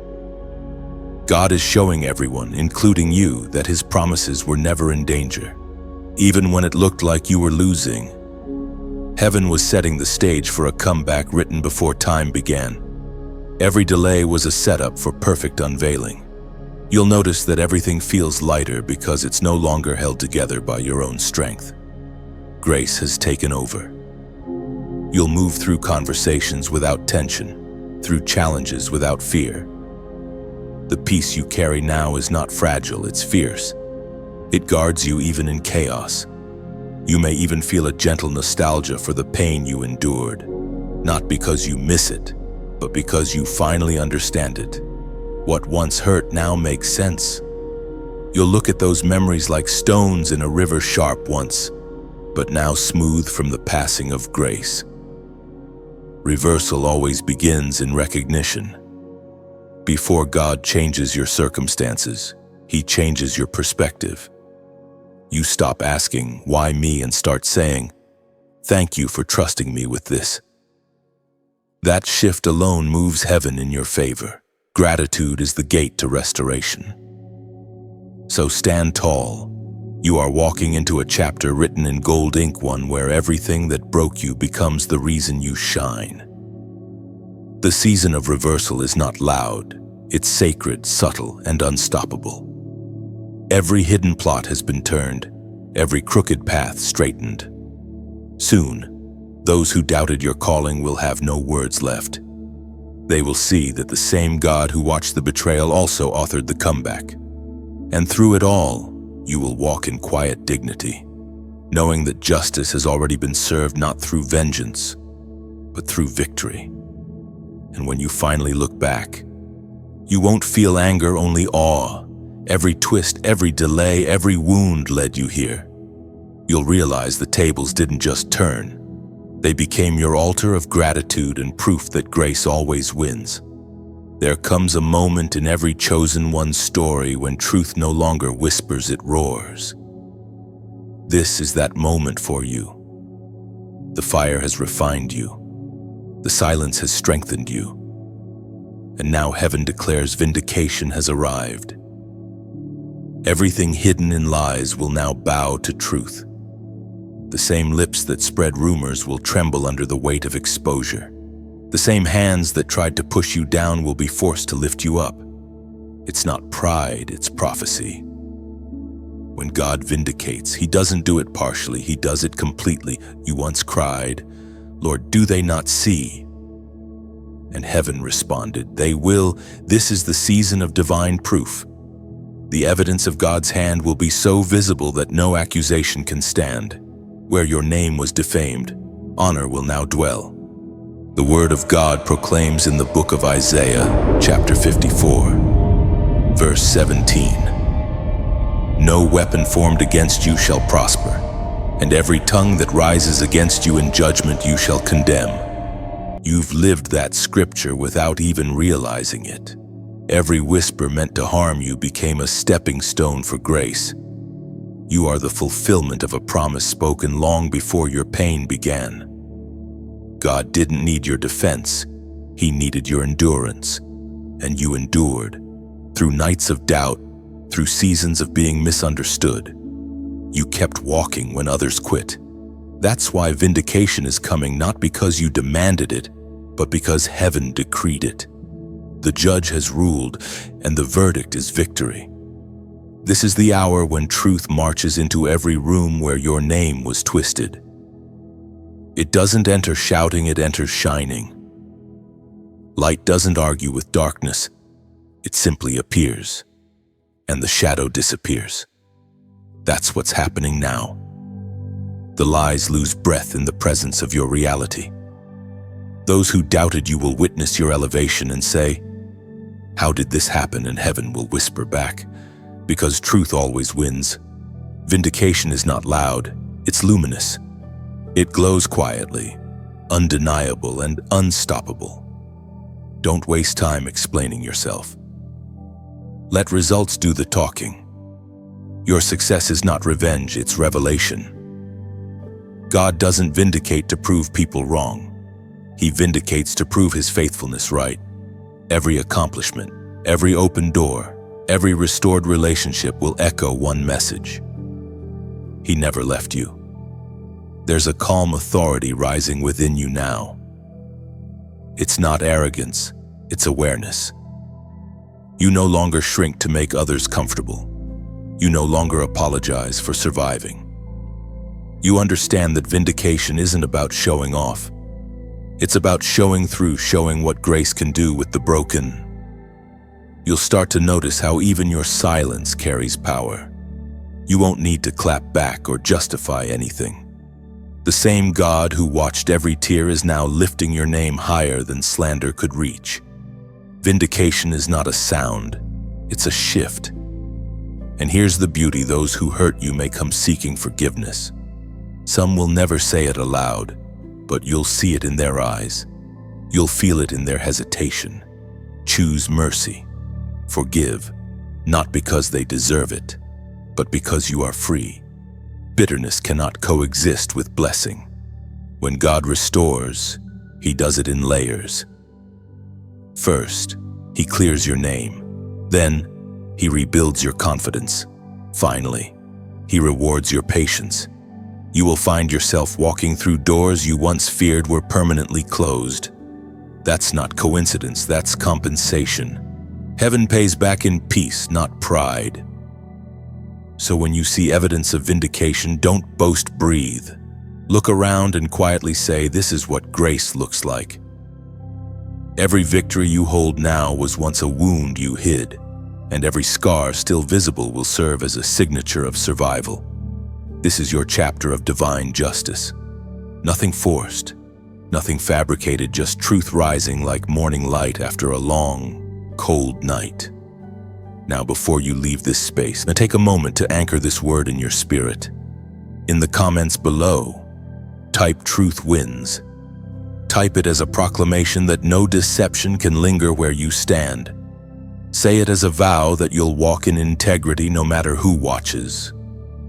God is showing everyone, including you, that His promises were never in danger. Even when it looked like you were losing, heaven was setting the stage for a comeback written before time began. Every delay was a setup for perfect unveiling. You'll notice that everything feels lighter because it's no longer held together by your own strength. Grace has taken over. You'll move through conversations without tension, through challenges without fear. The peace you carry now is not fragile, it's fierce. It guards you even in chaos. You may even feel a gentle nostalgia for the pain you endured, not because you miss it, but because you finally understand it. What once hurt now makes sense. You'll look at those memories like stones in a river, sharp once, but now smooth from the passing of grace. Reversal always begins in recognition. Before God changes your circumstances, He changes your perspective. You stop asking, "Why me?" and start saying, "Thank you for trusting me with this." That shift alone moves heaven in your favor. Gratitude is the gate to restoration. So stand tall. You are walking into a chapter written in gold ink, one where everything that broke you becomes the reason you shine. The season of reversal is not loud. It's sacred, subtle, and unstoppable. Every hidden plot has been turned, every crooked path straightened. Soon, those who doubted your calling will have no words left. They will see that the same God who watched the betrayal also authored the comeback. And through it all, you will walk in quiet dignity, knowing that justice has already been served not through vengeance, but through victory. And when you finally look back, you won't feel anger, only awe. Every twist, every delay, every wound led you here. You'll realize the tables didn't just turn. They became your altar of gratitude and proof that grace always wins. There comes a moment in every chosen one's story when truth no longer whispers, it roars. This is that moment for you. The fire has refined you. The silence has strengthened you. And now heaven declares vindication has arrived. Everything hidden in lies will now bow to truth. The same lips that spread rumors will tremble under the weight of exposure. The same hands that tried to push you down will be forced to lift you up. It's not pride, it's prophecy. When God vindicates, He doesn't do it partially, He does it completely. You once cried, "Lord, do they not see?" And heaven responded, "They will. This is the season of divine proof. The evidence of God's hand will be so visible that no accusation can stand. Where your name was defamed, honor will now dwell." The word of God proclaims in the book of Isaiah, chapter 54, verse 17, "No weapon formed against you shall prosper, and every tongue that rises against you in judgment you shall condemn." You've lived that scripture without even realizing it. Every whisper meant to harm you became a stepping stone for grace. You are the fulfillment of a promise spoken long before your pain began. God didn't need your defense. He needed your endurance. And you endured. Through nights of doubt, through seasons of being misunderstood. You kept walking when others quit. That's why vindication is coming, not because you demanded it, but because heaven decreed it. The judge has ruled, and the verdict is victory. This is the hour when truth marches into every room where your name was twisted. It doesn't enter shouting, it enters shining. Light doesn't argue with darkness, it simply appears, and the shadow disappears. That's what's happening now. The lies lose breath in the presence of your reality. Those who doubted you will witness your elevation and say, "How did this happen?" And heaven will whisper back, because truth always wins. Vindication is not loud, it's luminous. It glows quietly, undeniable and unstoppable. Don't waste time explaining yourself. Let results do the talking. Your success is not revenge, it's revelation. God doesn't vindicate to prove people wrong. He vindicates to prove his faithfulness right. Every accomplishment, every open door, every restored relationship will echo one message. He never left you. There's a calm authority rising within you now. It's not arrogance, it's awareness. You no longer shrink to make others comfortable. You no longer apologize for surviving. You understand that vindication isn't about showing off. It's about showing through, showing what grace can do with the broken. You'll start to notice how even your silence carries power. You won't need to clap back or justify anything. The same God who watched every tear is now lifting your name higher than slander could reach. Vindication is not a sound, it's a shift. And here's the beauty: those who hurt you may come seeking forgiveness. Some will never say it aloud, but you'll see it in their eyes. You'll feel it in their hesitation. Choose mercy. Forgive, not because they deserve it, but because you are free. Bitterness cannot coexist with blessing. When God restores, he does it in layers. First, he clears your name. Then, he rebuilds your confidence. Finally, he rewards your patience. You will find yourself walking through doors you once feared were permanently closed. That's not coincidence, that's compensation. Heaven pays back in peace, not pride. So when you see evidence of vindication, don't boast, breathe. Look around and quietly say, "This is what grace looks like." Every victory you hold now was once a wound you hid, and every scar still visible will serve as a signature of survival. This is your chapter of divine justice. Nothing forced, nothing fabricated, just truth rising like morning light after a long, cold night. Now, before you leave this space, take a moment to anchor this word in your spirit. In the comments below, type "truth wins." Type it as a proclamation that no deception can linger where you stand. Say it as a vow that you'll walk in integrity no matter who watches.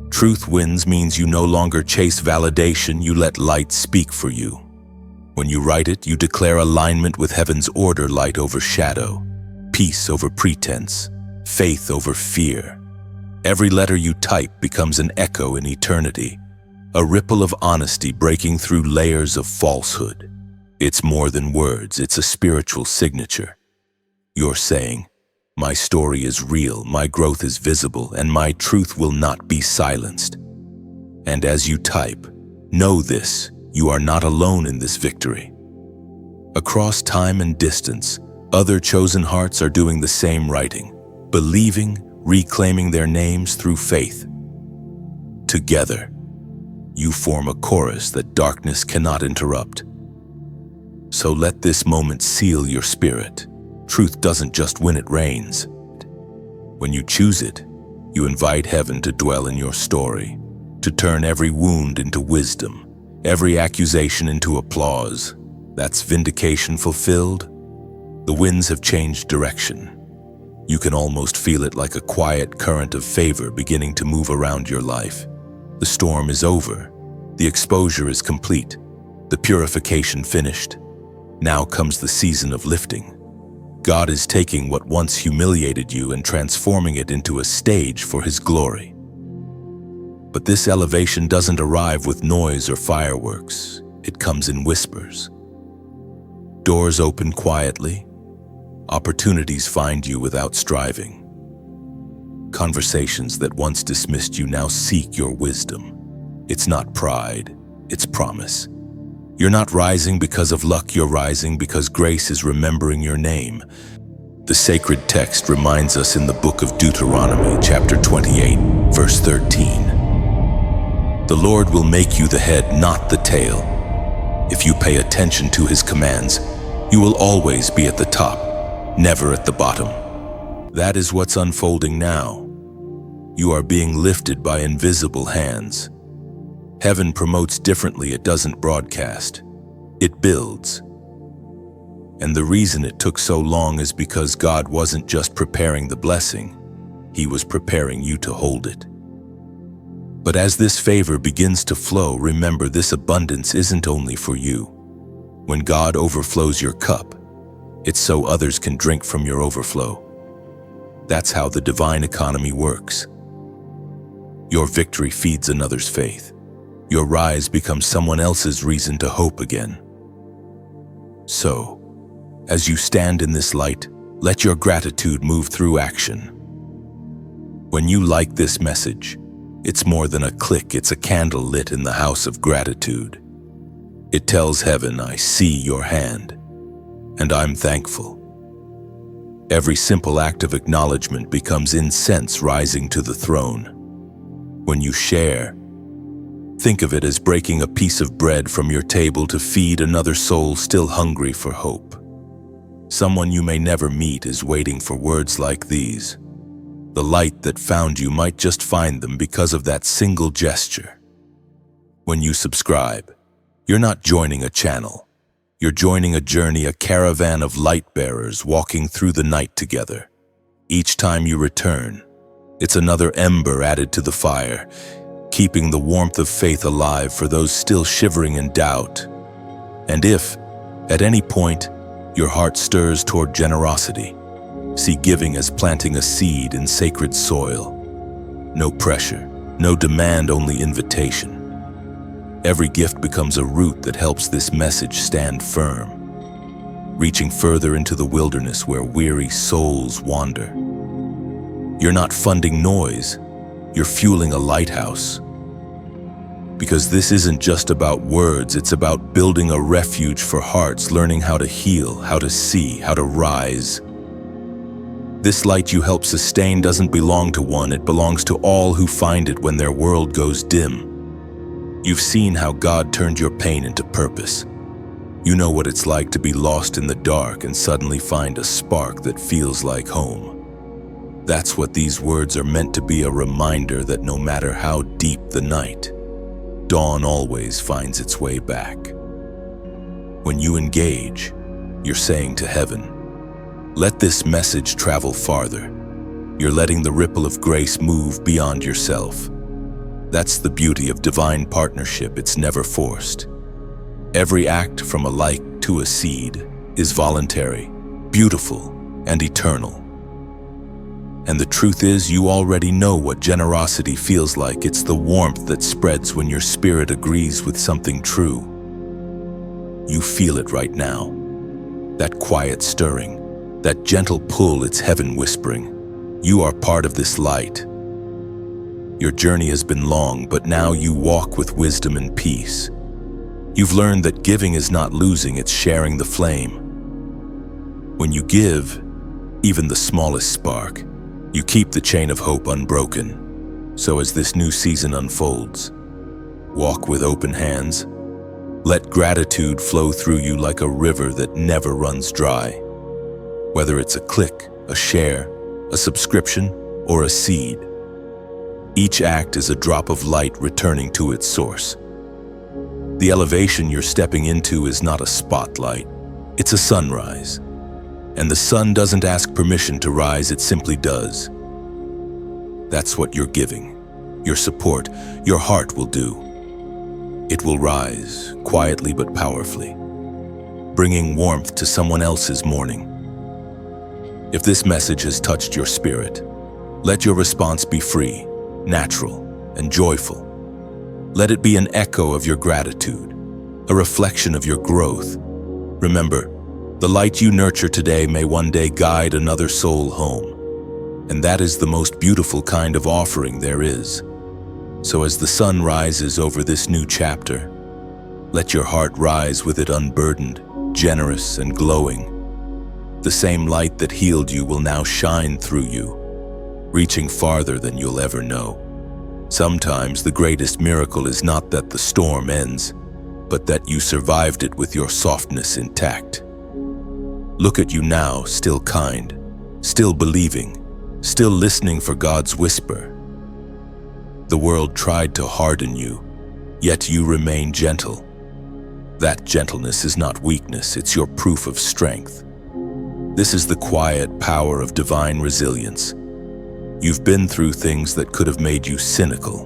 Truth wins means you no longer chase validation, you let light speak for you. When you write it, you declare alignment with heaven's order: light over shadow, peace over pretense, faith over fear. Every letter you type becomes an echo in eternity, a ripple of honesty breaking through layers of falsehood. It's more than words, it's a spiritual signature. You're saying, "My story is real, my growth is visible, and my truth will not be silenced." And as you type, know this: you are not alone in this victory. Across time and distance, other chosen hearts are doing the same writing, believing, reclaiming their names through faith. Together, you form a chorus that darkness cannot interrupt. So let this moment seal your spirit. Truth doesn't just win, it reigns. When you choose it, you invite heaven to dwell in your story, to turn every wound into wisdom, every accusation into applause. That's vindication fulfilled. The winds have changed direction. You can almost feel it like a quiet current of favor beginning to move around your life. The storm is over. The exposure is complete. The purification finished. Now comes the season of lifting. God is taking what once humiliated you and transforming it into a stage for His glory. But this elevation doesn't arrive with noise or fireworks. It comes in whispers. Doors open quietly. Opportunities find you without striving. Conversations that once dismissed you now seek your wisdom. It's not pride, it's promise. You're not rising because of luck, you're rising because grace is remembering your name. The sacred text reminds us in the book of Deuteronomy, chapter 28, verse 13. The Lord will make you the head, not the tail. If you pay attention to His commands, you will always be at the top, never at the bottom. That is what's unfolding now. You are being lifted by invisible hands. Heaven promotes differently, it doesn't broadcast. It builds. And the reason it took so long is because God wasn't just preparing the blessing, He was preparing you to hold it. But as this favor begins to flow, remember this abundance isn't only for you. When God overflows your cup, it's so others can drink from your overflow. That's how the divine economy works. Your victory feeds another's faith. Your rise becomes someone else's reason to hope again. So, as you stand in this light, let your gratitude move through action. When you like this message, it's more than a click, it's a candle lit in the house of gratitude. It tells heaven, I see your hand, and I'm thankful. Every simple act of acknowledgement becomes incense rising to the throne. When you share, think of it as breaking a piece of bread from your table to feed another soul still hungry for hope. Someone you may never meet is waiting for words like these. The light that found you might just find them because of that single gesture. When you subscribe, you're not joining a channel. You're joining a journey, a caravan of light bearers walking through the night together. Each time you return, it's another ember added to the fire, keeping the warmth of faith alive for those still shivering in doubt. And if, at any point, your heart stirs toward generosity, see giving as planting a seed in sacred soil. No pressure, no demand, only invitation. Every gift becomes a root that helps this message stand firm, reaching further into the wilderness where weary souls wander. You're not funding noise, you're fueling a lighthouse. Because this isn't just about words, it's about building a refuge for hearts, learning how to heal, how to see, how to rise. This light you help sustain doesn't belong to one, it belongs to all who find it when their world goes dim. You've seen how God turned your pain into purpose. You know what it's like to be lost in the dark and suddenly find a spark that feels like home. That's what these words are meant to be, a reminder that no matter how deep the night, dawn always finds its way back. When you engage, you're saying to heaven, let this message travel farther. You're letting the ripple of grace move beyond yourself. That's the beauty of divine partnership, it's never forced. Every act, from a like to a seed, is voluntary, beautiful, and eternal. And the truth is, you already know what generosity feels like. It's the warmth that spreads when your spirit agrees with something true. You feel it right now. That quiet stirring, that gentle pull, it's heaven whispering. You are part of this light. Your journey has been long, but now you walk with wisdom and peace. You've learned that giving is not losing, it's sharing the flame. When you give, even the smallest spark, you keep the chain of hope unbroken. So as this new season unfolds, walk with open hands. Let gratitude flow through you like a river that never runs dry. Whether it's a click, a share, a subscription, or a seed, each act is a drop of light returning to its source. The elevation you're stepping into is not a spotlight, it's a sunrise. And the sun doesn't ask permission to rise, it simply does. That's what you're giving. Your support, your heart will do. It will rise, quietly but powerfully, bringing warmth to someone else's morning. If this message has touched your spirit, let your response be free, natural, and joyful. Let it be an echo of your gratitude, a reflection of your growth. Remember, the light you nurture today may one day guide another soul home, and that is the most beautiful kind of offering there is. So as the sun rises over this new chapter, let your heart rise with it unburdened, generous, and glowing. The same light that healed you will now shine through you, reaching farther than you'll ever know. Sometimes the greatest miracle is not that the storm ends, but that you survived it with your softness intact. Look at you now, still kind, still believing, still listening for God's whisper. The world tried to harden you, yet you remain gentle. That gentleness is not weakness, it's your proof of strength. This is the quiet power of divine resilience. You've been through things that could have made you cynical,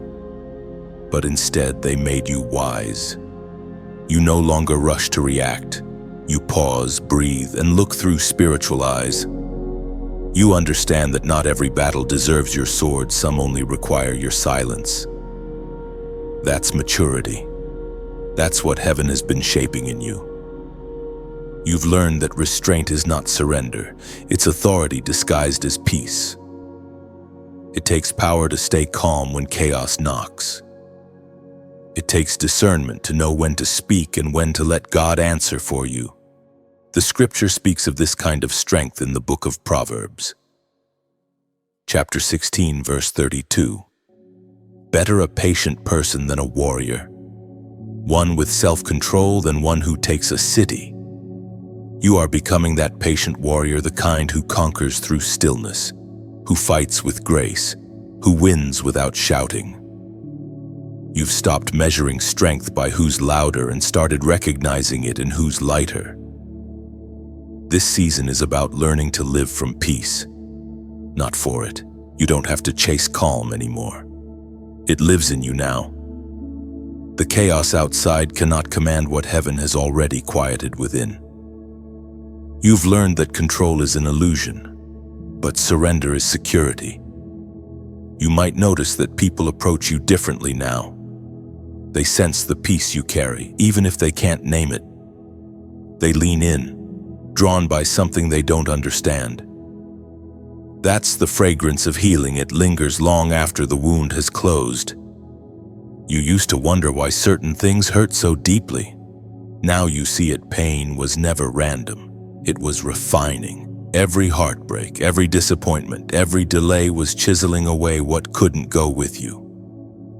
but instead they made you wise. You no longer rush to react. You pause, breathe, and look through spiritual eyes. You understand that not every battle deserves your sword, some only require your silence. That's maturity. That's what heaven has been shaping in you. You've learned that restraint is not surrender, it's authority disguised as peace. It takes power to stay calm when chaos knocks. It takes discernment to know when to speak and when to let God answer for you. The scripture speaks of this kind of strength in the book of Proverbs. Chapter 16, verse 32. Better a patient person than a warrior, one with self-control than one who takes a city. You are becoming that patient warrior, the kind who conquers through stillness, who fights with grace, who wins without shouting. You've stopped measuring strength by who's louder and started recognizing it in who's lighter. This season is about learning to live from peace, not for it. You don't have to chase calm anymore. It lives in you now. The chaos outside cannot command what heaven has already quieted within. You've learned that control is an illusion, but surrender is security. You might notice that people approach you differently now. They sense the peace you carry, even if they can't name it. They lean in, drawn by something they don't understand. That's the fragrance of healing. It lingers long after the wound has closed. You used to wonder why certain things hurt so deeply. Now you see it. Pain was never random. It was refining. Every heartbreak, every disappointment, every delay was chiseling away what couldn't go with you.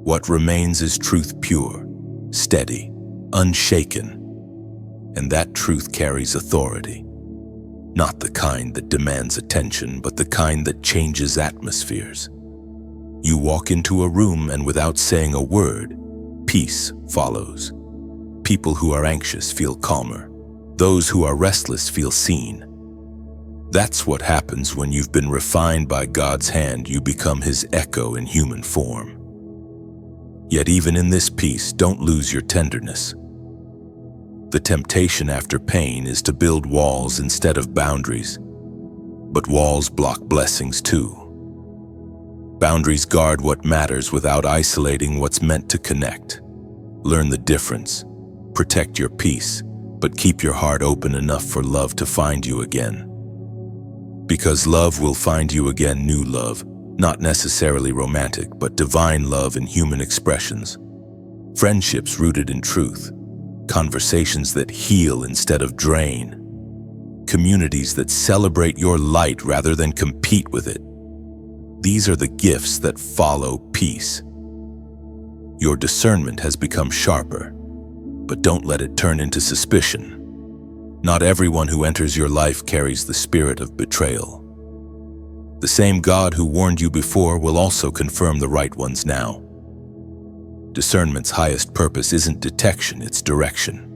What remains is truth, pure, steady, unshaken. And that truth carries authority. Not the kind that demands attention, but the kind that changes atmospheres. You walk into a room and without saying a word, peace follows. People who are anxious feel calmer. Those who are restless feel seen. That's what happens when you've been refined by God's hand. You become His echo in human form. Yet even in this peace, don't lose your tenderness. The temptation after pain is to build walls instead of boundaries. But walls block blessings too. Boundaries guard what matters without isolating what's meant to connect. Learn the difference. Protect your peace, but keep your heart open enough for love to find you again. Because love will find you again, new love, not necessarily romantic, but divine love in human expressions. Friendships rooted in truth. Conversations that heal instead of drain. Communities that celebrate your light rather than compete with it. These are the gifts that follow peace. Your discernment has become sharper, but don't let it turn into suspicion. Not everyone who enters your life carries the spirit of betrayal. The same God who warned you before will also confirm the right ones now. Discernment's highest purpose isn't detection, it's direction.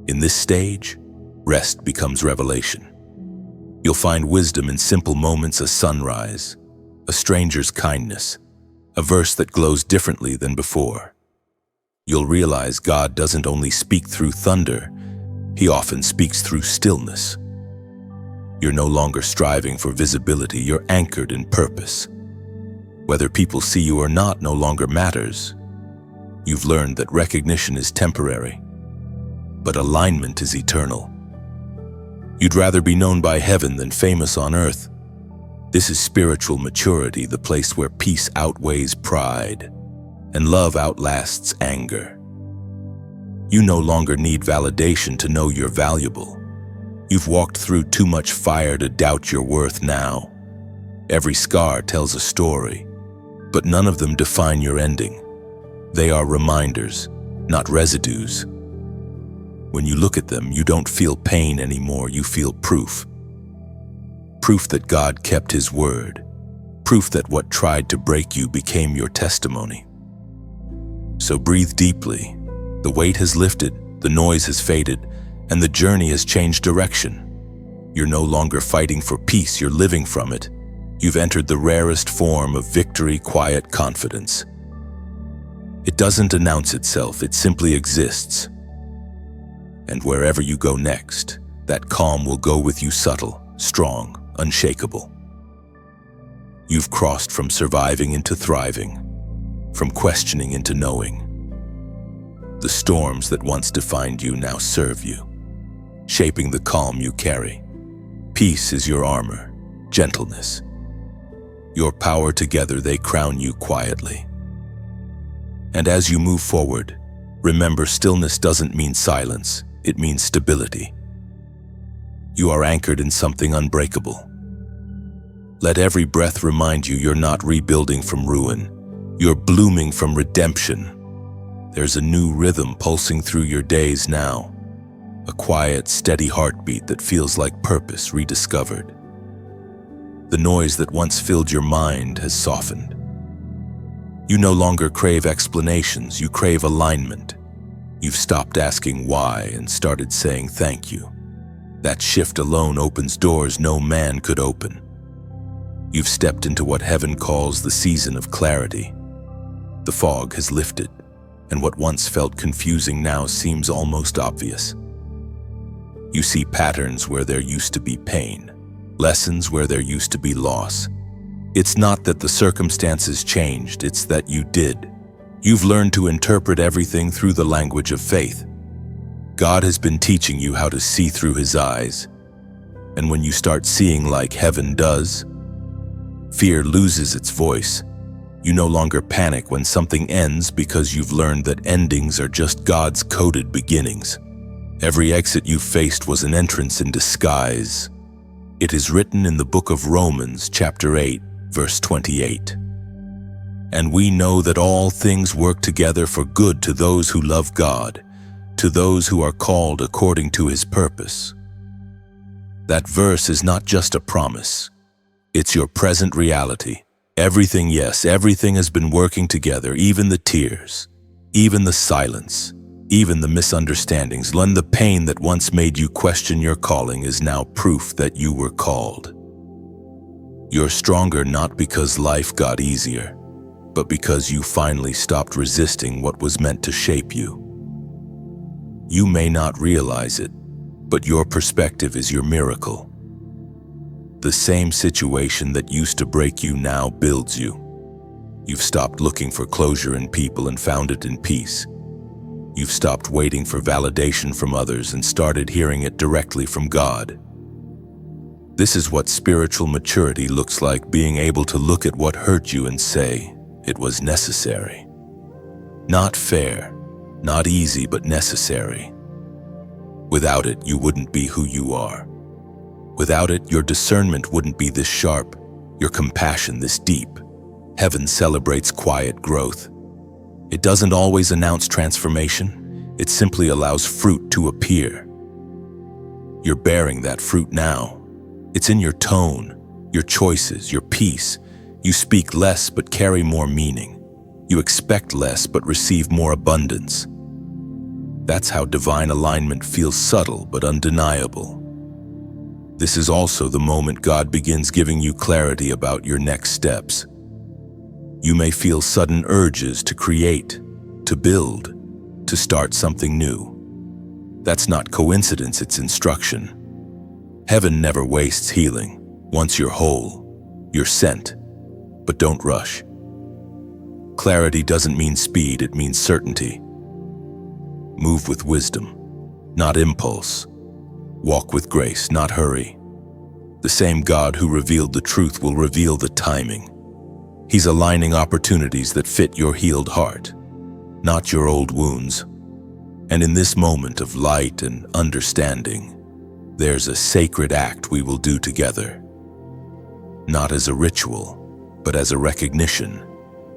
In this stage, rest becomes revelation. You'll find wisdom in simple moments: a sunrise, a stranger's kindness, a verse that glows differently than before. You'll realize God doesn't only speak through thunder, He often speaks through stillness. You're no longer striving for visibility, you're anchored in purpose. Whether people see you or not no longer matters. You've learned that recognition is temporary, but alignment is eternal. You'd rather be known by heaven than famous on earth. This is spiritual maturity, the place where peace outweighs pride and love outlasts anger. You no longer need validation to know you're valuable. You've walked through too much fire to doubt your worth now. Every scar tells a story, but none of them define your ending. They are reminders, not residues. When you look at them, you don't feel pain anymore, you feel proof. Proof that God kept His word. Proof that what tried to break you became your testimony. So breathe deeply. The weight has lifted, the noise has faded, and the journey has changed direction. You're no longer fighting for peace, you're living from it. You've entered the rarest form of victory, quiet confidence. It doesn't announce itself, it simply exists. And wherever you go next, that calm will go with you, subtle, strong, unshakable. You've crossed from surviving into thriving, from questioning into knowing. The storms that once defined you now serve you, shaping the calm you carry. Peace is your armor, gentleness. Your power together, they crown you quietly. And as you move forward, remember, stillness doesn't mean silence, it means stability. You are anchored in something unbreakable. Let every breath remind you you're not rebuilding from ruin, you're blooming from redemption. There's a new rhythm pulsing through your days now, a quiet, steady heartbeat that feels like purpose rediscovered. The noise that once filled your mind has softened. You no longer crave explanations, you crave alignment. You've stopped asking why and started saying thank you. That shift alone opens doors no man could open. You've stepped into what heaven calls the season of clarity. The fog has lifted, and what once felt confusing now seems almost obvious. You see patterns where there used to be pain, lessons where there used to be loss. It's not that the circumstances changed, it's that you did. You've learned to interpret everything through the language of faith. God has been teaching you how to see through His eyes. And when you start seeing like heaven does, fear loses its voice. You no longer panic when something ends because you've learned that endings are just God's coded beginnings. Every exit you faced was an entrance in disguise. It is written in the book of Romans, chapter 8, verse 28. And we know that all things work together for good to those who love God, to those who are called according to His purpose. That verse is not just a promise. It's your present reality. Everything, yes, everything has been working together, even the tears, even the silence, even the misunderstandings. When the pain that once made you question your calling is now proof that you were called. You're stronger not because life got easier, but because you finally stopped resisting what was meant to shape you. You may not realize it, but your perspective is your miracle. The same situation that used to break you now builds you. You've stopped looking for closure in people and found it in peace. You've stopped waiting for validation from others and started hearing it directly from God. This is what spiritual maturity looks like, being able to look at what hurt you and say, it was necessary. Not fair, not easy, but necessary. Without it, you wouldn't be who you are. Without it, your discernment wouldn't be this sharp, your compassion this deep. Heaven celebrates quiet growth. It doesn't always announce transformation, it simply allows fruit to appear. You're bearing that fruit now. It's in your tone, your choices, your peace. You speak less but carry more meaning. You expect less but receive more abundance. That's how divine alignment feels, subtle but undeniable. This is also the moment God begins giving you clarity about your next steps. You may feel sudden urges to create, to build, to start something new. That's not coincidence, it's instruction. Heaven never wastes healing. Once you're whole, you're sent. But don't rush. Clarity doesn't mean speed, it means certainty. Move with wisdom, not impulse. Walk with grace, not hurry. The same God who revealed the truth will reveal the timing. He's aligning opportunities that fit your healed heart, not your old wounds. And in this moment of light and understanding, there's a sacred act we will do together. Not as a ritual, but as a recognition.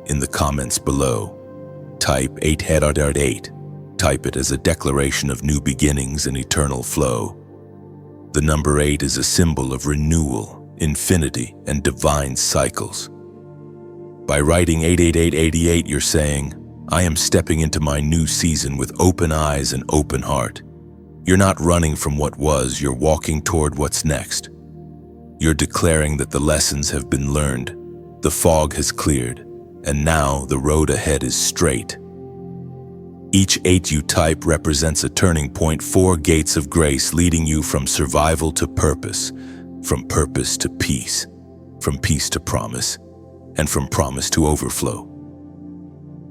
In the comments below, type 8. Type it as a declaration of new beginnings and eternal flow. The number 8 is a symbol of renewal, infinity, and divine cycles. By writing 88888, you're saying, I am stepping into my new season with open eyes and open heart. You're not running from what was, you're walking toward what's next. You're declaring that the lessons have been learned, the fog has cleared, and now the road ahead is straight. Each 8 you type represents a turning point, 4 gates of grace leading you from survival to purpose, from purpose to peace, from peace to promise, and from promise to overflow.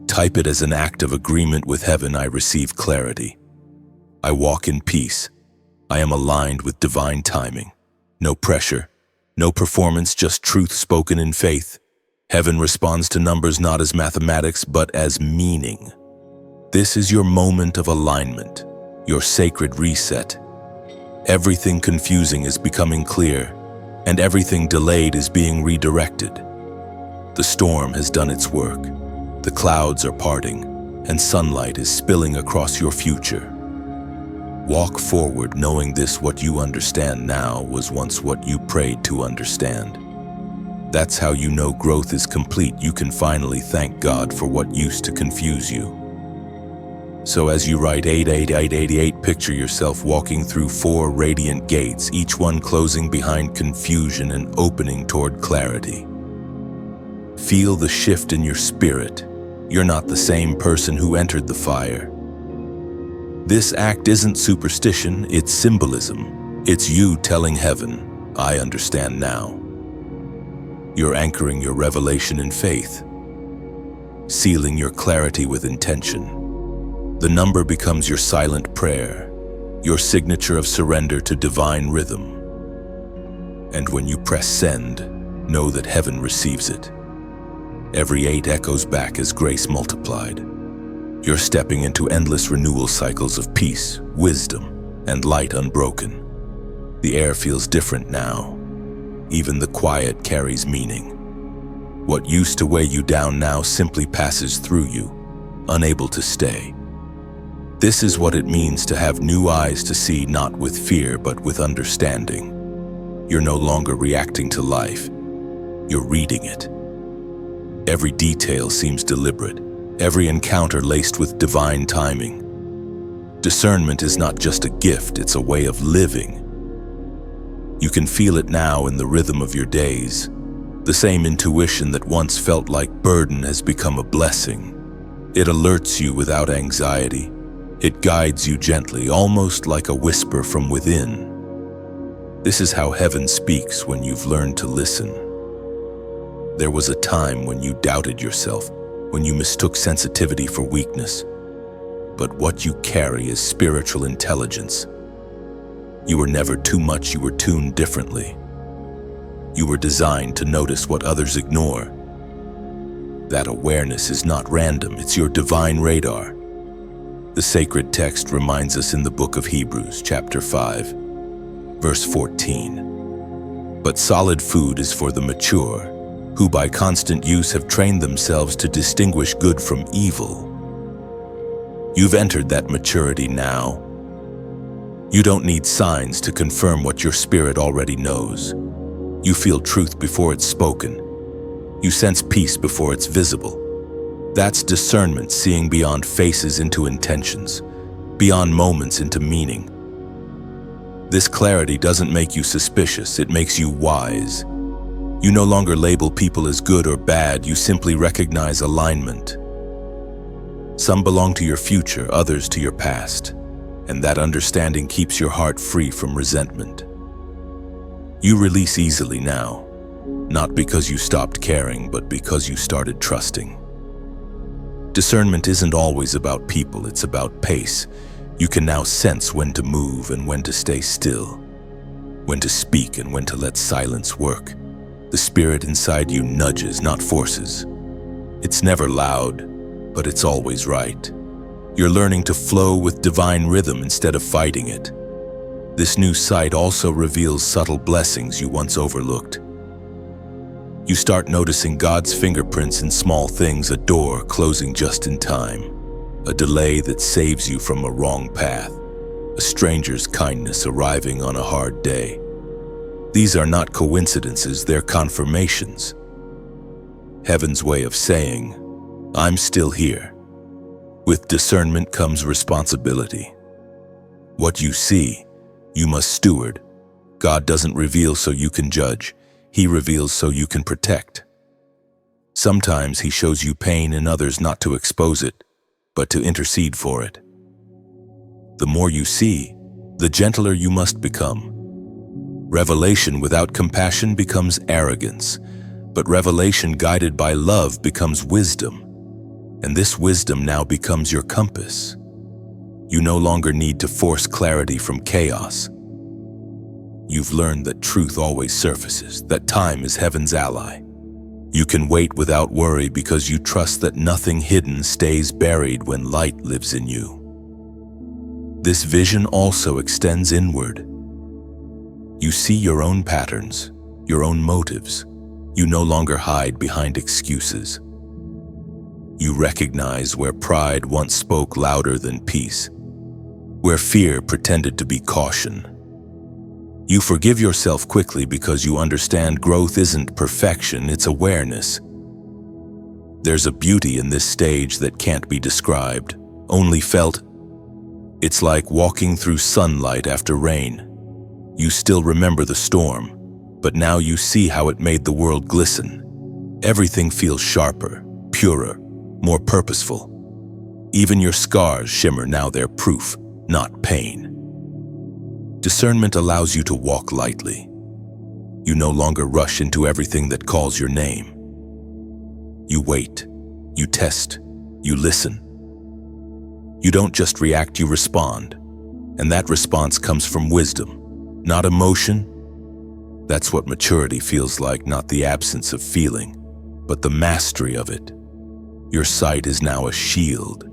Type it as an act of agreement with heaven. I receive clarity. I walk in peace. I am aligned with divine timing. No pressure, no performance, just truth spoken in faith. Heaven responds to numbers not as mathematics, but as meaning. This is your moment of alignment, your sacred reset. Everything confusing is becoming clear, and everything delayed is being redirected. The storm has done its work. The clouds are parting, and sunlight is spilling across your future. Walk forward knowing this: what you understand now was once what you prayed to understand. That's how you know growth is complete. You can finally thank God for what used to confuse you. So as you write 88888, picture yourself walking through 4 radiant gates, each one closing behind confusion and opening toward clarity. Feel the shift in your spirit. You're not the same person who entered the fire. This act isn't superstition, it's symbolism. It's you telling heaven, I understand now. You're anchoring your revelation in faith, sealing your clarity with intention. The number becomes your silent prayer, your signature of surrender to divine rhythm. And when you press send, know that heaven receives it. Every 8 echoes back as grace multiplied. You're stepping into endless renewal cycles of peace, wisdom, and light unbroken. The air feels different now. Even the quiet carries meaning. What used to weigh you down now simply passes through you, unable to stay. This is what it means to have new eyes to see, not with fear, but with understanding. You're no longer reacting to life. You're reading it. Every detail seems deliberate, every encounter laced with divine timing. Discernment is not just a gift, it's a way of living. You can feel it now in the rhythm of your days. The same intuition that once felt like burden has become a blessing. It alerts you without anxiety. It guides you gently, almost like a whisper from within. This is how heaven speaks when you've learned to listen. There was a time when you doubted yourself, when you mistook sensitivity for weakness. But what you carry is spiritual intelligence. You were never too much, you were tuned differently. You were designed to notice what others ignore. That awareness is not random, it's your divine radar. The sacred text reminds us in the book of Hebrews, chapter 5, verse 14. But solid food is for the mature, who by constant use have trained themselves to distinguish good from evil. You've entered that maturity now. You don't need signs to confirm what your spirit already knows. You feel truth before it's spoken. You sense peace before it's visible. That's discernment, seeing beyond faces into intentions, beyond moments into meaning. This clarity doesn't make you suspicious, it makes you wise. You no longer label people as good or bad, you simply recognize alignment. Some belong to your future, others to your past, and that understanding keeps your heart free from resentment. You release easily now, not because you stopped caring, but because you started trusting. Discernment isn't always about people, it's about pace. You can now sense when to move and when to stay still, when to speak and when to let silence work. The spirit inside you nudges, not forces. It's never loud, but it's always right. You're learning to flow with divine rhythm instead of fighting it. This new sight also reveals subtle blessings you once overlooked. You start noticing God's fingerprints in small things, a door closing just in time, a delay that saves you from a wrong path, a stranger's kindness arriving on a hard day. These are not coincidences, they're confirmations. Heaven's way of saying, I'm still here. With discernment comes responsibility. What you see, you must steward. God doesn't reveal so you can judge. He reveals so you can protect. Sometimes He shows you pain in others not to expose it, but to intercede for it. The more you see, the gentler you must become. Revelation without compassion becomes arrogance, but revelation guided by love becomes wisdom. And this wisdom now becomes your compass. You no longer need to force clarity from chaos. You've learned that truth always surfaces, that time is heaven's ally. You can wait without worry because you trust that nothing hidden stays buried when light lives in you. This vision also extends inward. You see your own patterns, your own motives. You no longer hide behind excuses. You recognize where pride once spoke louder than peace, where fear pretended to be caution. You forgive yourself quickly because you understand growth isn't perfection, it's awareness. There's a beauty in this stage that can't be described, only felt. It's like walking through sunlight after rain. You still remember the storm, but now you see how it made the world glisten. Everything feels sharper, purer, more purposeful. Even your scars shimmer now, they're proof, not pain. Discernment allows you to walk lightly. You no longer rush into everything that calls your name. You wait, you test, you listen. You don't just react, you respond. And that response comes from wisdom, not emotion. That's what maturity feels like, not the absence of feeling, but the mastery of it. Your sight is now a shield.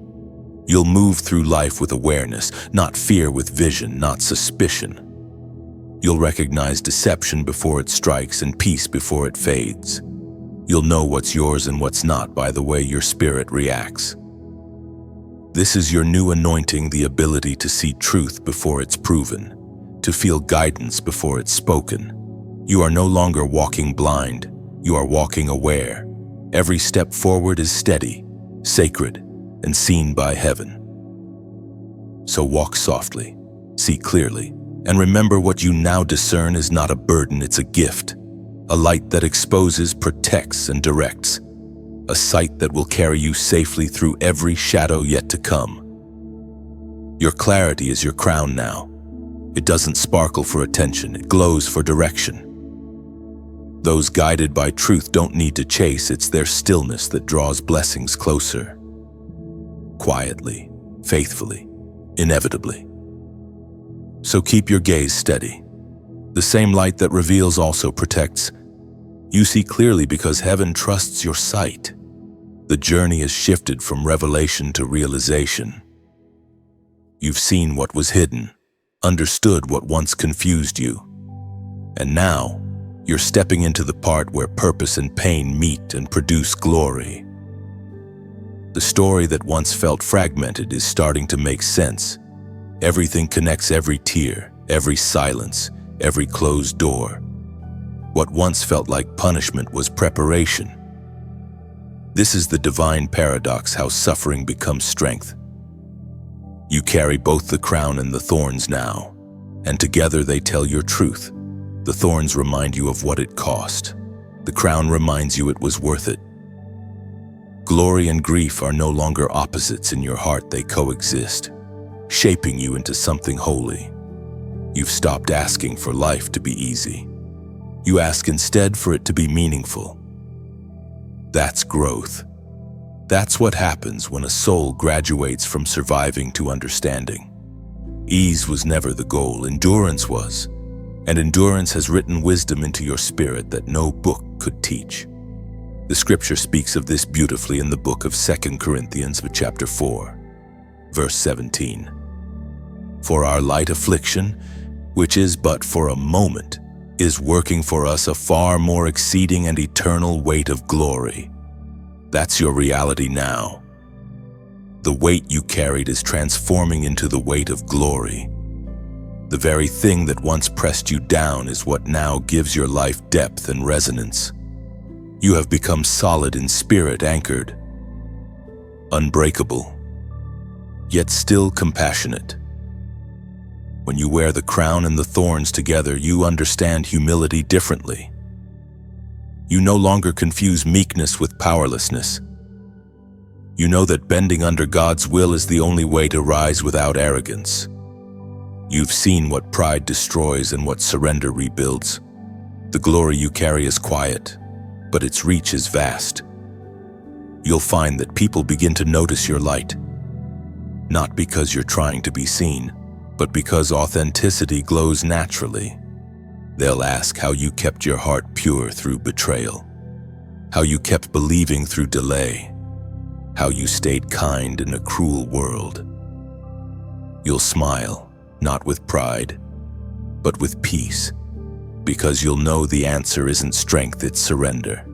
You'll move through life with awareness, not fear, with vision, not suspicion. You'll recognize deception before it strikes and peace before it fades. You'll know what's yours and what's not by the way your spirit reacts. This is your new anointing, the ability to see truth before it's proven, to feel guidance before it's spoken. You are no longer walking blind, you are walking aware. Every step forward is steady, sacred, and seen by heaven. So walk softly, see clearly, and remember what you now discern is not a burden, it's a gift. A light that exposes, protects, and directs. A sight that will carry you safely through every shadow yet to come. Your clarity is your crown now. It doesn't sparkle for attention, it glows for direction. Those guided by truth don't need to chase, it's their stillness that draws blessings closer. Quietly, faithfully, inevitably. So keep your gaze steady. The same light that reveals also protects. You see clearly because heaven trusts your sight. The journey has shifted from revelation to realization. You've seen what was hidden, understood what once confused you. And now, you're stepping into the part where purpose and pain meet and produce glory. The story that once felt fragmented is starting to make sense. Everything connects, every tear, every silence, every closed door. What once felt like punishment was preparation. This is the divine paradox, how suffering becomes strength. You carry both the crown and the thorns now, and together they tell your truth. The thorns remind you of what it cost. The crown reminds you it was worth it. Glory and grief are no longer opposites in your heart, they coexist, shaping you into something holy. You've stopped asking for life to be easy. You ask instead for it to be meaningful. That's growth. That's what happens when a soul graduates from surviving to understanding. Ease was never the goal, endurance was. And endurance has written wisdom into your spirit that no book could teach. The scripture speaks of this beautifully in the book of 2 Corinthians chapter 4, verse 17. For our light affliction, which is but for a moment, is working for us a far more exceeding and eternal weight of glory. That's your reality now. The weight you carried is transforming into the weight of glory. The very thing that once pressed you down is what now gives your life depth and resonance. You have become solid in spirit, anchored, unbreakable, yet still compassionate. When you wear the crown and the thorns together, you understand humility differently. You no longer confuse meekness with powerlessness. You know that bending under God's will is the only way to rise without arrogance. You've seen what pride destroys and what surrender rebuilds. The glory you carry is quiet, but its reach is vast. You'll find that people begin to notice your light, not because you're trying to be seen, but because authenticity glows naturally. They'll ask how you kept your heart pure through betrayal, how you kept believing through delay, how you stayed kind in a cruel world. You'll smile, not with pride, but with peace, because you'll know the answer isn't strength, it's surrender.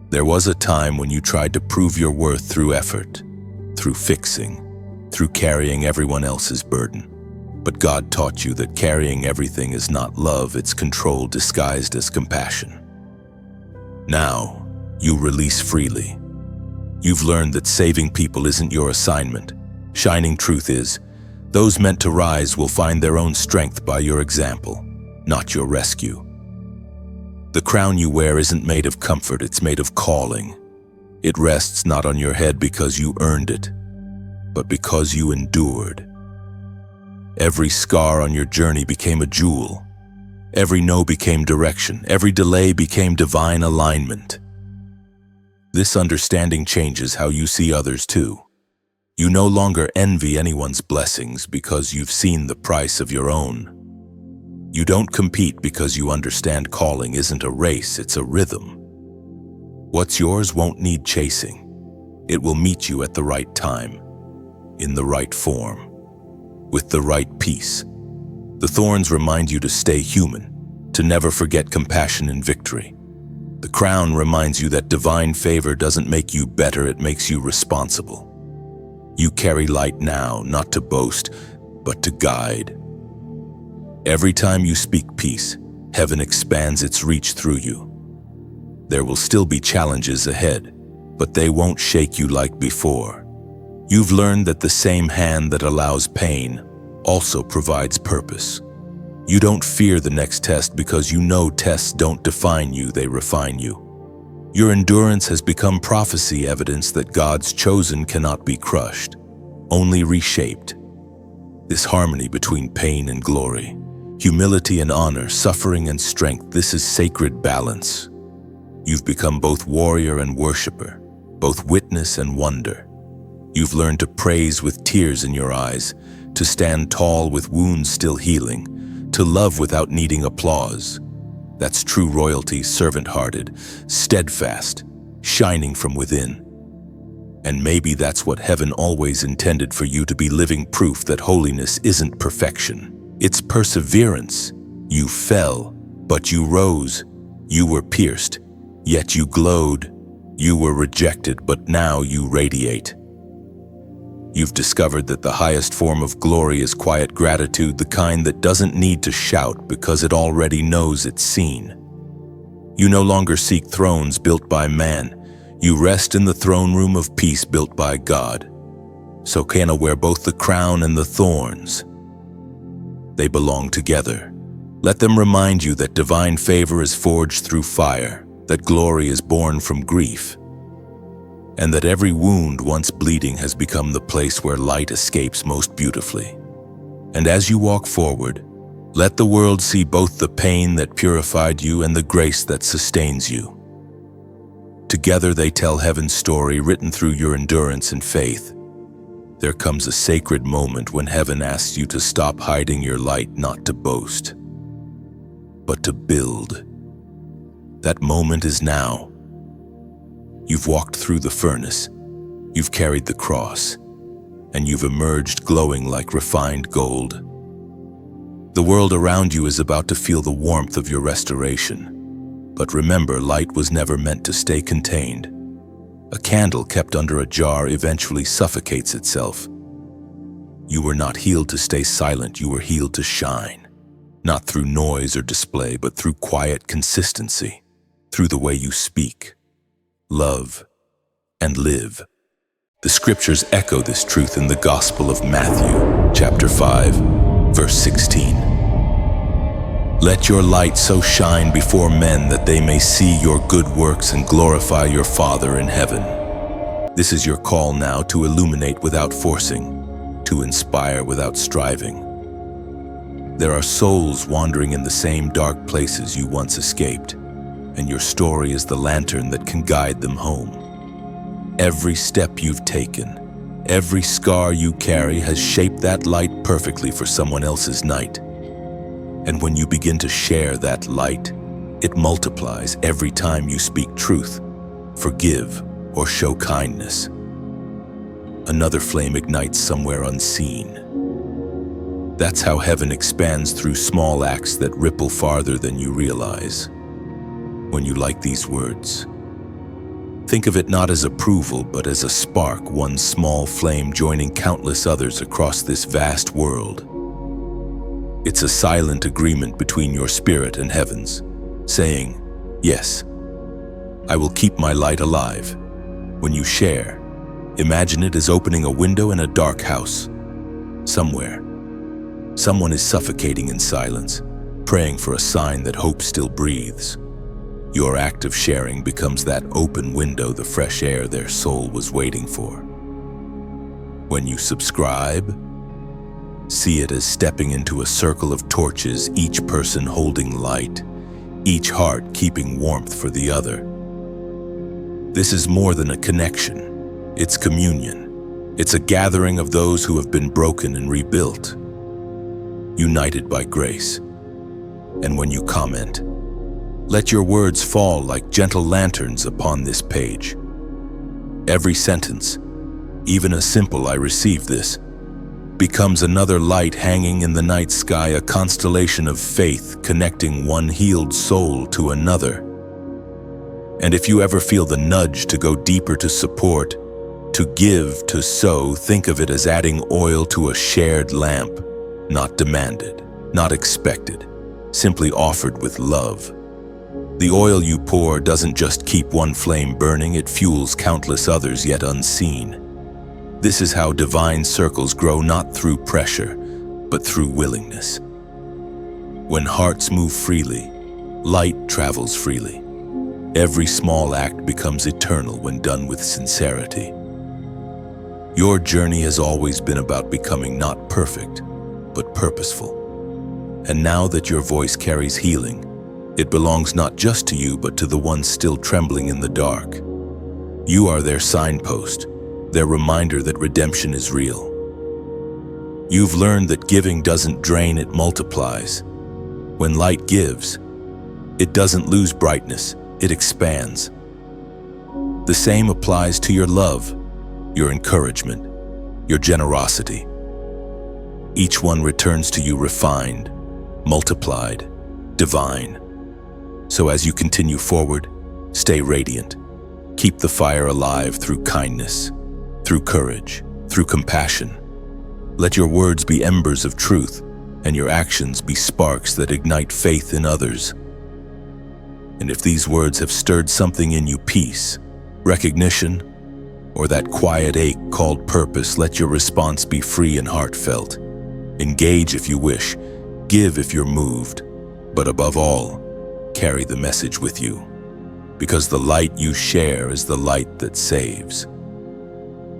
There was a time when you tried to prove your worth through effort, through fixing, through carrying everyone else's burden. But God taught you that carrying everything is not love, it's control disguised as compassion. Now, you release freely. You've learned that saving people isn't your assignment. Shining truth is, those meant to rise will find their own strength by your example, not your rescue. The crown you wear isn't made of comfort, it's made of calling. It rests not on your head because you earned it, but because you endured. Every scar on your journey became a jewel. Every no became direction. Every delay became divine alignment. This understanding changes how you see others too. You no longer envy anyone's blessings because you've seen the price of your own. You don't compete because you understand calling isn't a race, it's a rhythm. What's yours won't need chasing. It will meet you at the right time, in the right form, with the right peace. The thorns remind you to stay human, to never forget compassion in victory. The crown reminds you that divine favor doesn't make you better, it makes you responsible. You carry light now, not to boast, but to guide. Every time you speak peace, heaven expands its reach through you. There will still be challenges ahead, but they won't shake you like before. You've learned that the same hand that allows pain also provides purpose. You don't fear the next test because you know tests don't define you, they refine you. Your endurance has become prophecy, evidence that God's chosen cannot be crushed, only reshaped. This harmony between pain and glory, humility and honor, suffering and strength, this is sacred balance. You've become both warrior and worshiper, both witness and wonder. You've learned to praise with tears in your eyes, to stand tall with wounds still healing, to love without needing applause. That's true royalty, servant-hearted, steadfast, shining from within. And maybe that's what heaven always intended for you to be, living proof that holiness isn't perfection. It's perseverance. You fell, but you rose. You were pierced, yet you glowed. You were rejected, but now you radiate. You've discovered that the highest form of glory is quiet gratitude, the kind that doesn't need to shout because it already knows it's seen. You no longer seek thrones built by man. You rest in the throne room of peace built by God. So can I wear both the crown and the thorns? They belong together. Let them remind you that divine favor is forged through fire, that glory is born from grief, and that every wound once bleeding has become the place where light escapes most beautifully. And as you walk forward, let the world see both the pain that purified you and the grace that sustains you. Together they tell heaven's story written through your endurance and faith. There comes a sacred moment when heaven asks you to stop hiding your light, not to boast, but to build. That moment is now. You've walked through the furnace, you've carried the cross, and you've emerged glowing like refined gold. The world around you is about to feel the warmth of your restoration. But remember, light was never meant to stay contained. A candle kept under a jar eventually suffocates itself. You were not healed to stay silent, you were healed to shine. Not through noise or display, but through quiet consistency, through the way you speak, love, and live. The scriptures echo this truth in the Gospel of Matthew, chapter 5, verse 16. Let your light so shine before men that they may see your good works and glorify your Father in heaven. This is your call now to illuminate without forcing, to inspire without striving. There are souls wandering in the same dark places you once escaped, and your story is the lantern that can guide them home. Every step you've taken, every scar you carry has shaped that light perfectly for someone else's night. And when you begin to share that light, it multiplies every time you speak truth, forgive, or show kindness. Another flame ignites somewhere unseen. That's how heaven expands through small acts that ripple farther than you realize. When you like these words, think of it not as approval, but as a spark, one small flame joining countless others across this vast world. It's a silent agreement between your spirit and heaven's, saying, yes, I will keep my light alive. When you share, imagine it as opening a window in a dark house. Somewhere, someone is suffocating in silence, praying for a sign that hope still breathes. Your act of sharing becomes that open window, the fresh air their soul was waiting for. When you subscribe, see it as stepping into a circle of torches, each person holding light, each heart keeping warmth for the other. This is more than a connection, it's communion. It's a gathering of those who have been broken and rebuilt, united by grace. And when you comment, let your words fall like gentle lanterns upon this page. Every sentence, even a simple "I received this," becomes another light hanging in the night sky, a constellation of faith connecting one healed soul to another. And if you ever feel the nudge to go deeper, to support, to give, to sow, think of it as adding oil to a shared lamp, not demanded, not expected, simply offered with love. The oil you pour doesn't just keep one flame burning, it fuels countless others yet unseen. This is how divine circles grow, not through pressure, but through willingness. When hearts move freely, light travels freely. Every small act becomes eternal when done with sincerity. Your journey has always been about becoming not perfect, but purposeful. And now that your voice carries healing, it belongs not just to you, but to the ones still trembling in the dark. You are their signpost, their reminder that redemption is real. You've learned that giving doesn't drain, it multiplies. When light gives, it doesn't lose brightness, it expands. The same applies to your love, your encouragement, your generosity. Each one returns to you refined, multiplied, divine. So as you continue forward, stay radiant. Keep the fire alive through kindness, through courage, through compassion. Let your words be embers of truth, and your actions be sparks that ignite faith in others. And if these words have stirred something in you, peace, recognition, or that quiet ache called purpose, let your response be free and heartfelt. Engage if you wish, Forgive if you're moved, but above all, carry the message with you, because the light you share is the light that saves.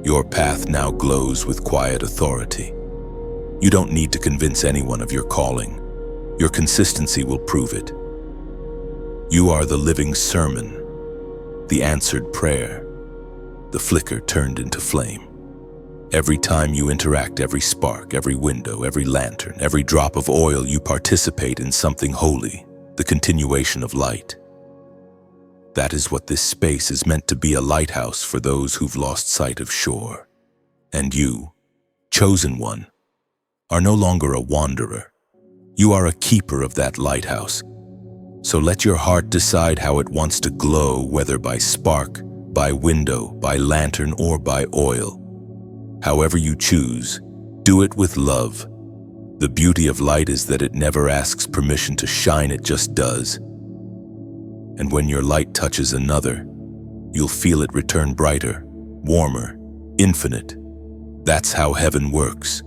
Your path now glows with quiet authority. You don't need to convince anyone of your calling. Your consistency will prove it. You are the living sermon, the answered prayer, the flicker turned into flame. Every time you interact, every spark, every window, every lantern, every drop of oil, you participate in something holy, the continuation of light. That is what this space is meant to be, a lighthouse for those who've lost sight of shore. And you, chosen one, are no longer a wanderer. You are a keeper of that lighthouse. So let your heart decide how it wants to glow, whether by spark, by window, by lantern, or by oil. However you choose, do it with love. The beauty of light is that it never asks permission to shine, it just does. And when your light touches another, you'll feel it return brighter, warmer, infinite. That's how heaven works.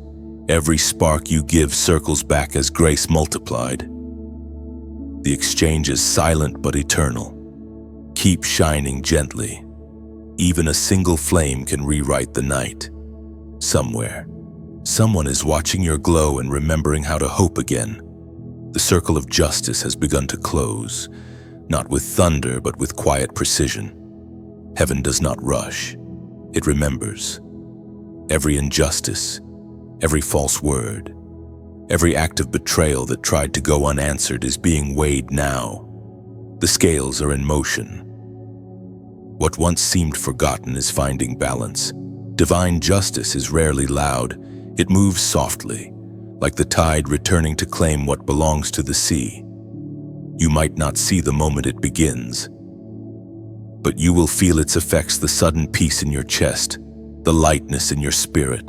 Every spark you give circles back as grace multiplied. The exchange is silent but eternal. Keep shining gently. Even a single flame can rewrite the night. Somewhere, someone is watching your glow and remembering how to hope again. The circle of justice has begun to close, not with thunder but with quiet precision. Heaven does not rush. It remembers. Every injustice, every false word, every act of betrayal that tried to go unanswered is being weighed now. The scales are in motion. What once seemed forgotten is finding balance. Divine justice is rarely loud. It moves softly, like the tide returning to claim what belongs to the sea. You might not see the moment it begins, but you will feel its effects, the sudden peace in your chest, the lightness in your spirit,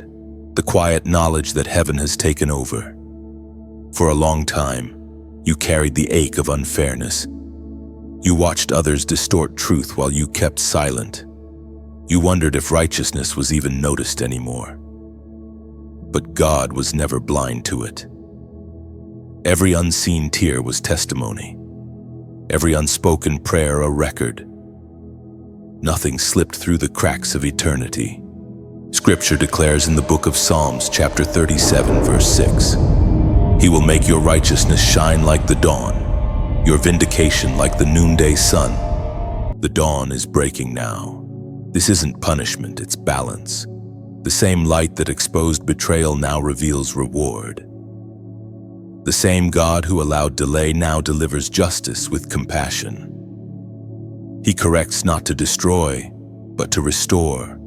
the quiet knowledge that heaven has taken over. For a long time, you carried the ache of unfairness. You watched others distort truth while you kept silent. You wondered if righteousness was even noticed anymore. But God was never blind to it. Every unseen tear was testimony. Every unspoken prayer a record. Nothing slipped through the cracks of eternity. Scripture declares in the book of Psalms, chapter 37, verse 6, He will make your righteousness shine like the dawn, your vindication like the noonday sun. The dawn is breaking now. This isn't punishment, it's balance. The same light that exposed betrayal now reveals reward. The same God who allowed delay now delivers justice with compassion. He corrects not to destroy, but to restore.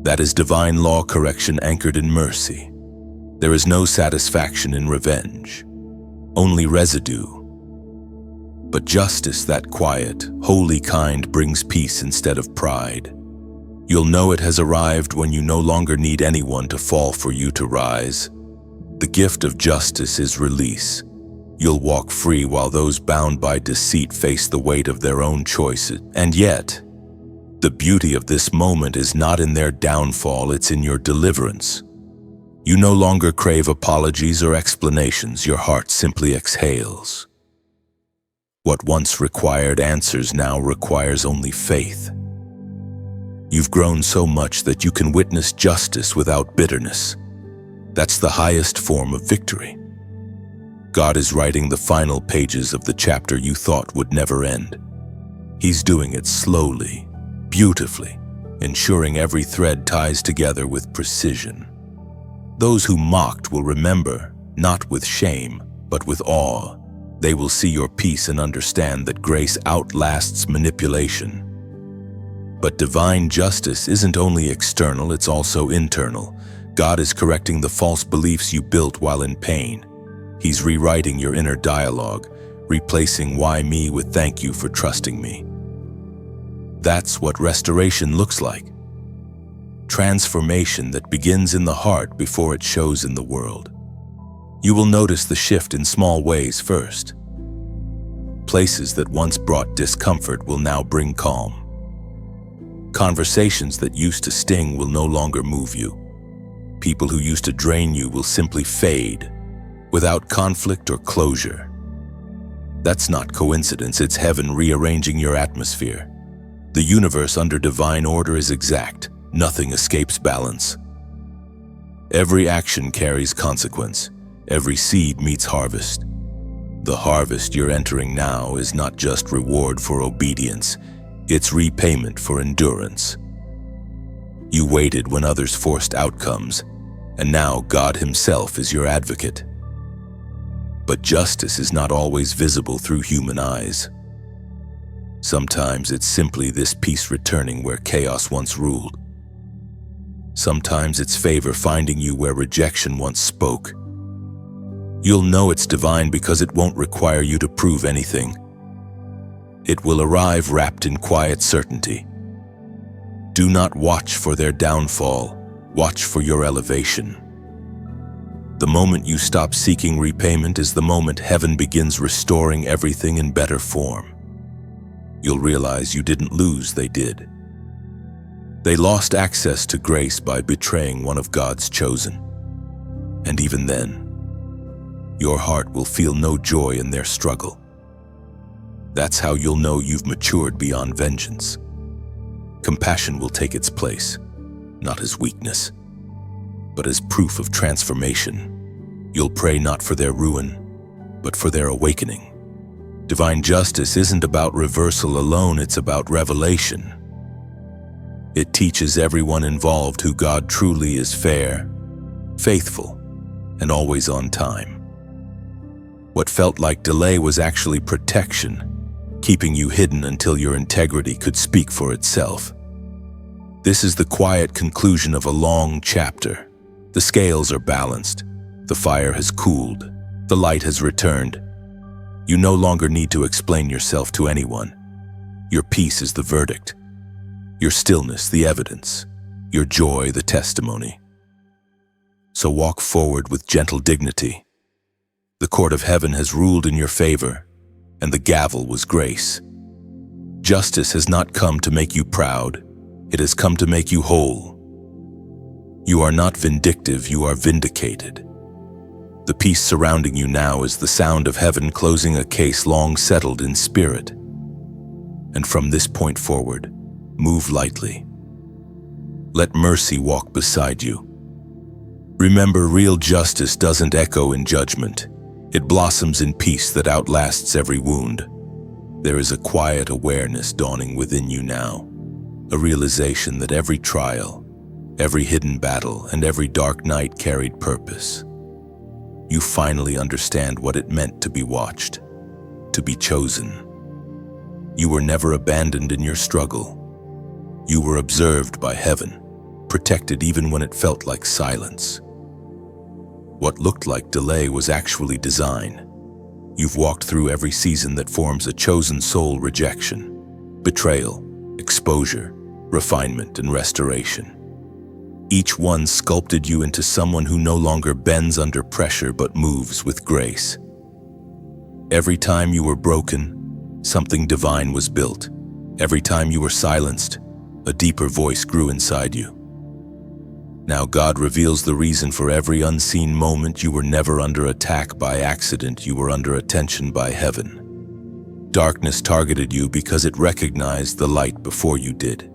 That is divine law correction anchored in mercy. There is no satisfaction in revenge, only residue. But justice, that quiet, holy kind, brings peace instead of pride. You'll know it has arrived when you no longer need anyone to fall for you to rise. The gift of justice is release. You'll walk free while those bound by deceit face the weight of their own choices. And yet, the beauty of this moment is not in their downfall, it's in your deliverance. You no longer crave apologies or explanations, your heart simply exhales. What once required answers now requires only faith. You've grown so much that you can witness justice without bitterness. That's the highest form of victory. God is writing the final pages of the chapter you thought would never end. He's doing it slowly, beautifully, ensuring every thread ties together with precision. Those who mocked will remember, not with shame, but with awe. They will see your peace and understand that grace outlasts manipulation. But divine justice isn't only external, it's also internal. God is correcting the false beliefs you built while in pain. He's rewriting your inner dialogue, replacing why me with thank you for trusting me. That's what restoration looks like. Transformation that begins in the heart before it shows in the world. You will notice the shift in small ways first. Places that once brought discomfort will now bring calm. Conversations that used to sting will no longer move you. People who used to drain you will simply fade, without conflict or closure. That's not coincidence, it's heaven rearranging your atmosphere. The universe under divine order is exact. Nothing escapes balance. Every action carries consequence. Every seed meets harvest. The harvest you're entering now is not just reward for obedience, it's repayment for endurance. You waited when others forced outcomes, and now God Himself is your advocate. But justice is not always visible through human eyes. Sometimes it's simply this peace returning where chaos once ruled. Sometimes it's favor finding you where rejection once spoke. You'll know it's divine because it won't require you to prove anything. It will arrive wrapped in quiet certainty. Do not watch for their downfall, watch for your elevation. The moment you stop seeking repayment is the moment heaven begins restoring everything in better form. You'll realize you didn't lose, they did. They lost access to grace by betraying one of God's chosen. And even then, your heart will feel no joy in their struggle. That's how you'll know you've matured beyond vengeance. Compassion will take its place, not as weakness, but as proof of transformation. You'll pray not for their ruin, but for their awakening. Divine justice isn't about reversal alone, it's about revelation. It teaches everyone involved who God truly is: fair, faithful, and always on time. What felt like delay was actually protection, keeping you hidden until your integrity could speak for itself. This is the quiet conclusion of a long chapter. The scales are balanced, the fire has cooled, the light has returned. You no longer need to explain yourself to anyone. Your peace is the verdict, your stillness the evidence, your joy the testimony. So walk forward with gentle dignity. The court of heaven has ruled in your favor, and the gavel was grace. Justice has not come to make you proud, it has come to make you whole. You are not vindictive, you are vindicated. The peace surrounding you now is the sound of heaven closing a case long settled in spirit. And from this point forward, move lightly. Let mercy walk beside you. Remember, real justice doesn't echo in judgment. It blossoms in peace that outlasts every wound. There is a quiet awareness dawning within you now, a realization that every trial, every hidden battle, and every dark night carried purpose. You finally understand what it meant to be watched, to be chosen. You were never abandoned in your struggle. You were observed by heaven, protected even when it felt like silence. What looked like delay was actually design. You've walked through every season that forms a chosen soul: rejection, betrayal, exposure, refinement, and restoration. Each one sculpted you into someone who no longer bends under pressure but moves with grace. Every time you were broken, something divine was built. Every time you were silenced, a deeper voice grew inside you. Now God reveals the reason for every unseen moment. You were never under attack by accident, you were under attention by heaven. Darkness targeted you because it recognized the light before you did.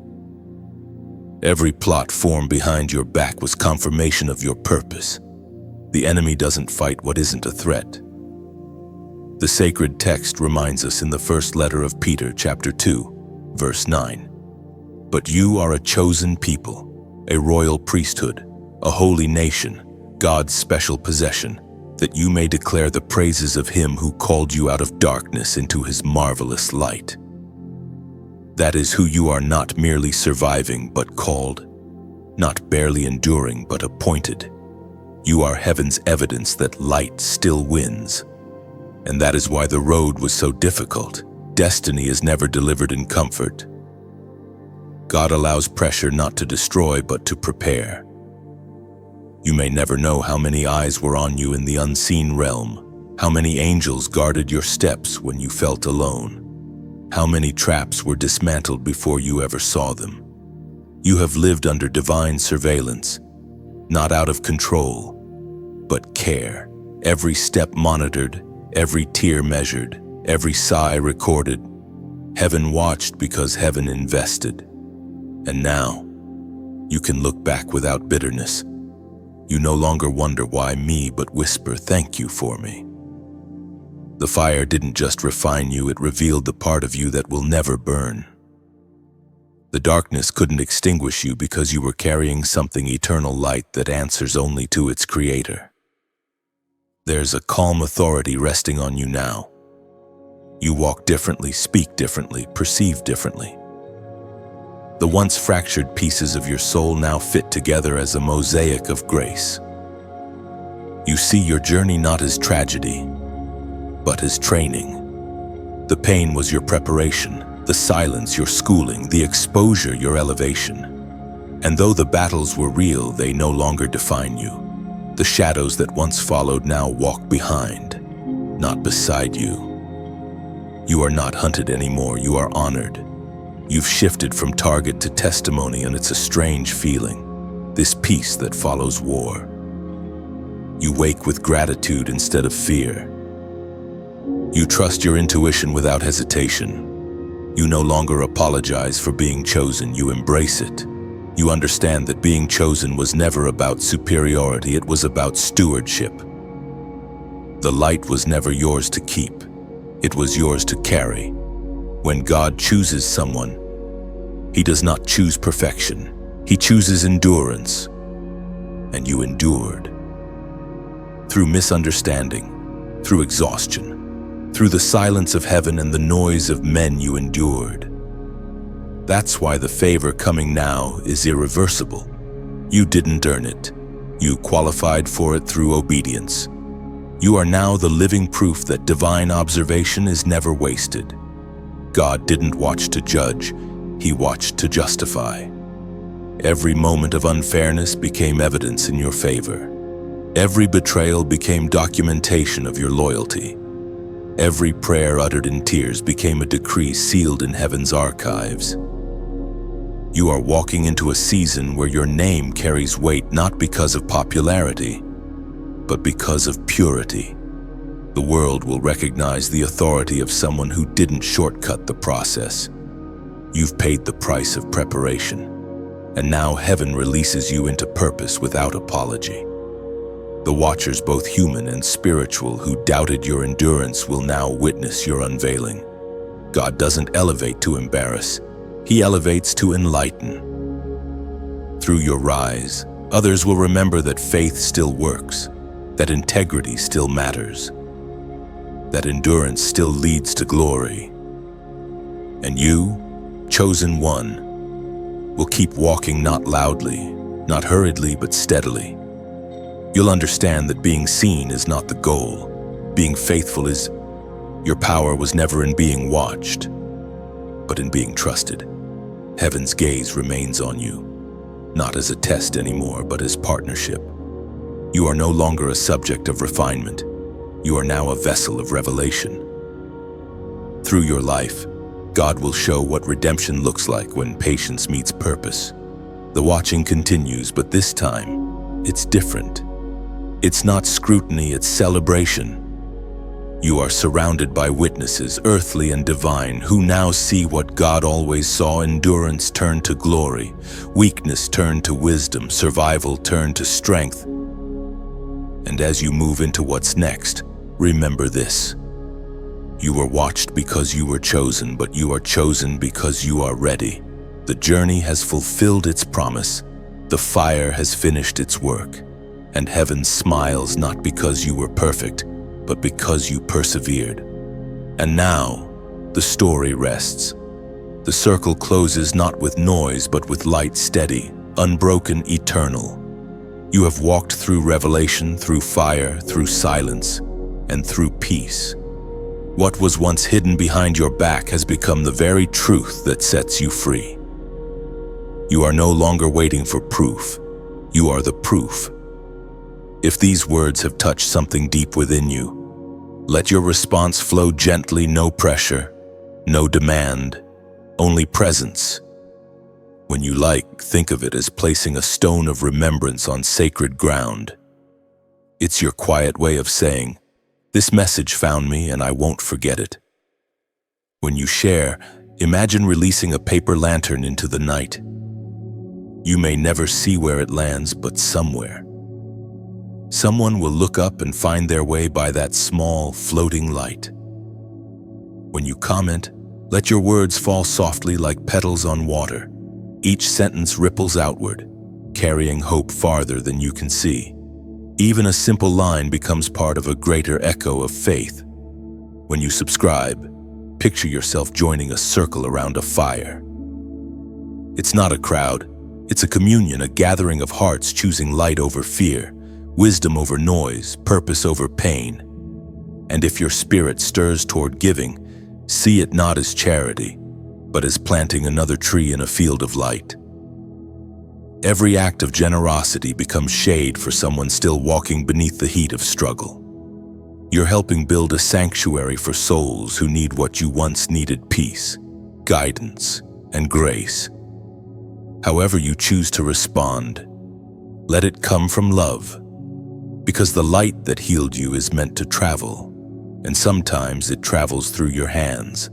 Every plot formed behind your back was confirmation of your purpose. The enemy doesn't fight what isn't a threat. The sacred text reminds us in the first letter of Peter, chapter 2, verse 9. But you are a chosen people, a royal priesthood, a holy nation, God's special possession, that you may declare the praises of Him who called you out of darkness into His marvelous light. That is who you are, not merely surviving but called, not barely enduring but appointed. You are heaven's evidence that light still wins. And that is why the road was so difficult. Destiny is never delivered in comfort. God allows pressure not to destroy but to prepare. You may never know how many eyes were on you in the unseen realm, how many angels guarded your steps when you felt alone, how many traps were dismantled before you ever saw them. You have lived under divine surveillance, not out of control, but care. every step monitored, every tear measured, every sigh recorded. Heaven watched because heaven invested. And now, you can look back without bitterness. You no longer wonder why me, but whisper, "Thank you for me." The fire didn't just refine you, it revealed the part of you that will never burn. The darkness couldn't extinguish you because you were carrying something eternal light that answers only to its creator. There's a calm authority resting on you now. You walk differently, speak differently, perceive differently. The once fractured pieces of your soul now fit together as a mosaic of grace. You see your journey not as tragedy, but as training. The pain was your preparation, the silence your schooling, the exposure your elevation. And though the battles were real, they no longer define you. The shadows that once followed now walk behind, not beside you. You are not hunted anymore, you are honored. You've shifted from target to testimony, and it's a strange feeling, this peace that follows war. You wake with gratitude instead of fear. You trust your intuition without hesitation. You no longer apologize for being chosen, you embrace it. You understand that being chosen was never about superiority, it was about stewardship. The light was never yours to keep, it was yours to carry. When God chooses someone, He does not choose perfection, He chooses endurance. And you endured. Through misunderstanding, through exhaustion, through the silence of heaven and the noise of men, you endured. That's why the favor coming now is irreversible. You didn't earn it. You qualified for it through obedience. You are now the living proof that divine observation is never wasted. God didn't watch to judge, He watched to justify. Every moment of unfairness became evidence in your favor. Every betrayal became documentation of your loyalty. Every prayer uttered in tears became a decree sealed in heaven's archives. You are walking into a season where your name carries weight not because of popularity, but because of purity. The world will recognize the authority of someone who didn't shortcut the process. You've paid the price of preparation, and now heaven releases you into purpose without apology. The watchers, both human and spiritual, who doubted your endurance will now witness your unveiling. God doesn't elevate to embarrass, He elevates to enlighten. Through your rise, others will remember that faith still works, that integrity still matters, that endurance still leads to glory. And you, chosen one, will keep walking not loudly, not hurriedly, but steadily. You'll understand that being seen is not the goal. Being faithful is. Your power was never in being watched, but in being trusted. Heaven's gaze remains on you, not as a test anymore, but as partnership. You are no longer a subject of refinement. You are now a vessel of revelation. Through your life, God will show what redemption looks like when patience meets purpose. The watching continues, but this time, it's different. It's not scrutiny, it's celebration. You are surrounded by witnesses, earthly and divine, who now see what God always saw: endurance turned to glory, weakness turned to wisdom, survival turned to strength. And as you move into what's next, remember this. You were watched because you were chosen, but you are chosen because you are ready. The journey has fulfilled its promise. The fire has finished its work. And heaven smiles not because you were perfect, but because you persevered. And now, the story rests. The circle closes not with noise, but with light steady, unbroken, eternal. You have walked through revelation, through fire, through silence, and through peace. What was once hidden behind your back has become the very truth that sets you free. You are no longer waiting for proof. You are the proof. If these words have touched something deep within you, let your response flow gently, no pressure, no demand, only presence. When you think of it as placing a stone of remembrance on sacred ground. It's your quiet way of saying, "This message found me and I won't forget it." When you share, imagine releasing a paper lantern into the night. You may never see where it lands, but somewhere. Someone will look up and find their way by that small, floating light. When you comment, let your words fall softly like petals on water. Each sentence ripples outward, carrying hope farther than you can see. Even a simple line becomes part of a greater echo of faith. When you subscribe, picture yourself joining a circle around a fire. It's not a crowd, it's a communion, a gathering of hearts choosing light over fear, wisdom over noise, purpose over pain. And if your spirit stirs toward giving, see it not as charity, but as planting another tree in a field of light. Every act of generosity becomes shade for someone still walking beneath the heat of struggle. You're helping build a sanctuary for souls who need what you once needed: peace, guidance, and grace. However you choose to respond, let it come from love, because the light that healed you is meant to travel, and sometimes it travels through your hands.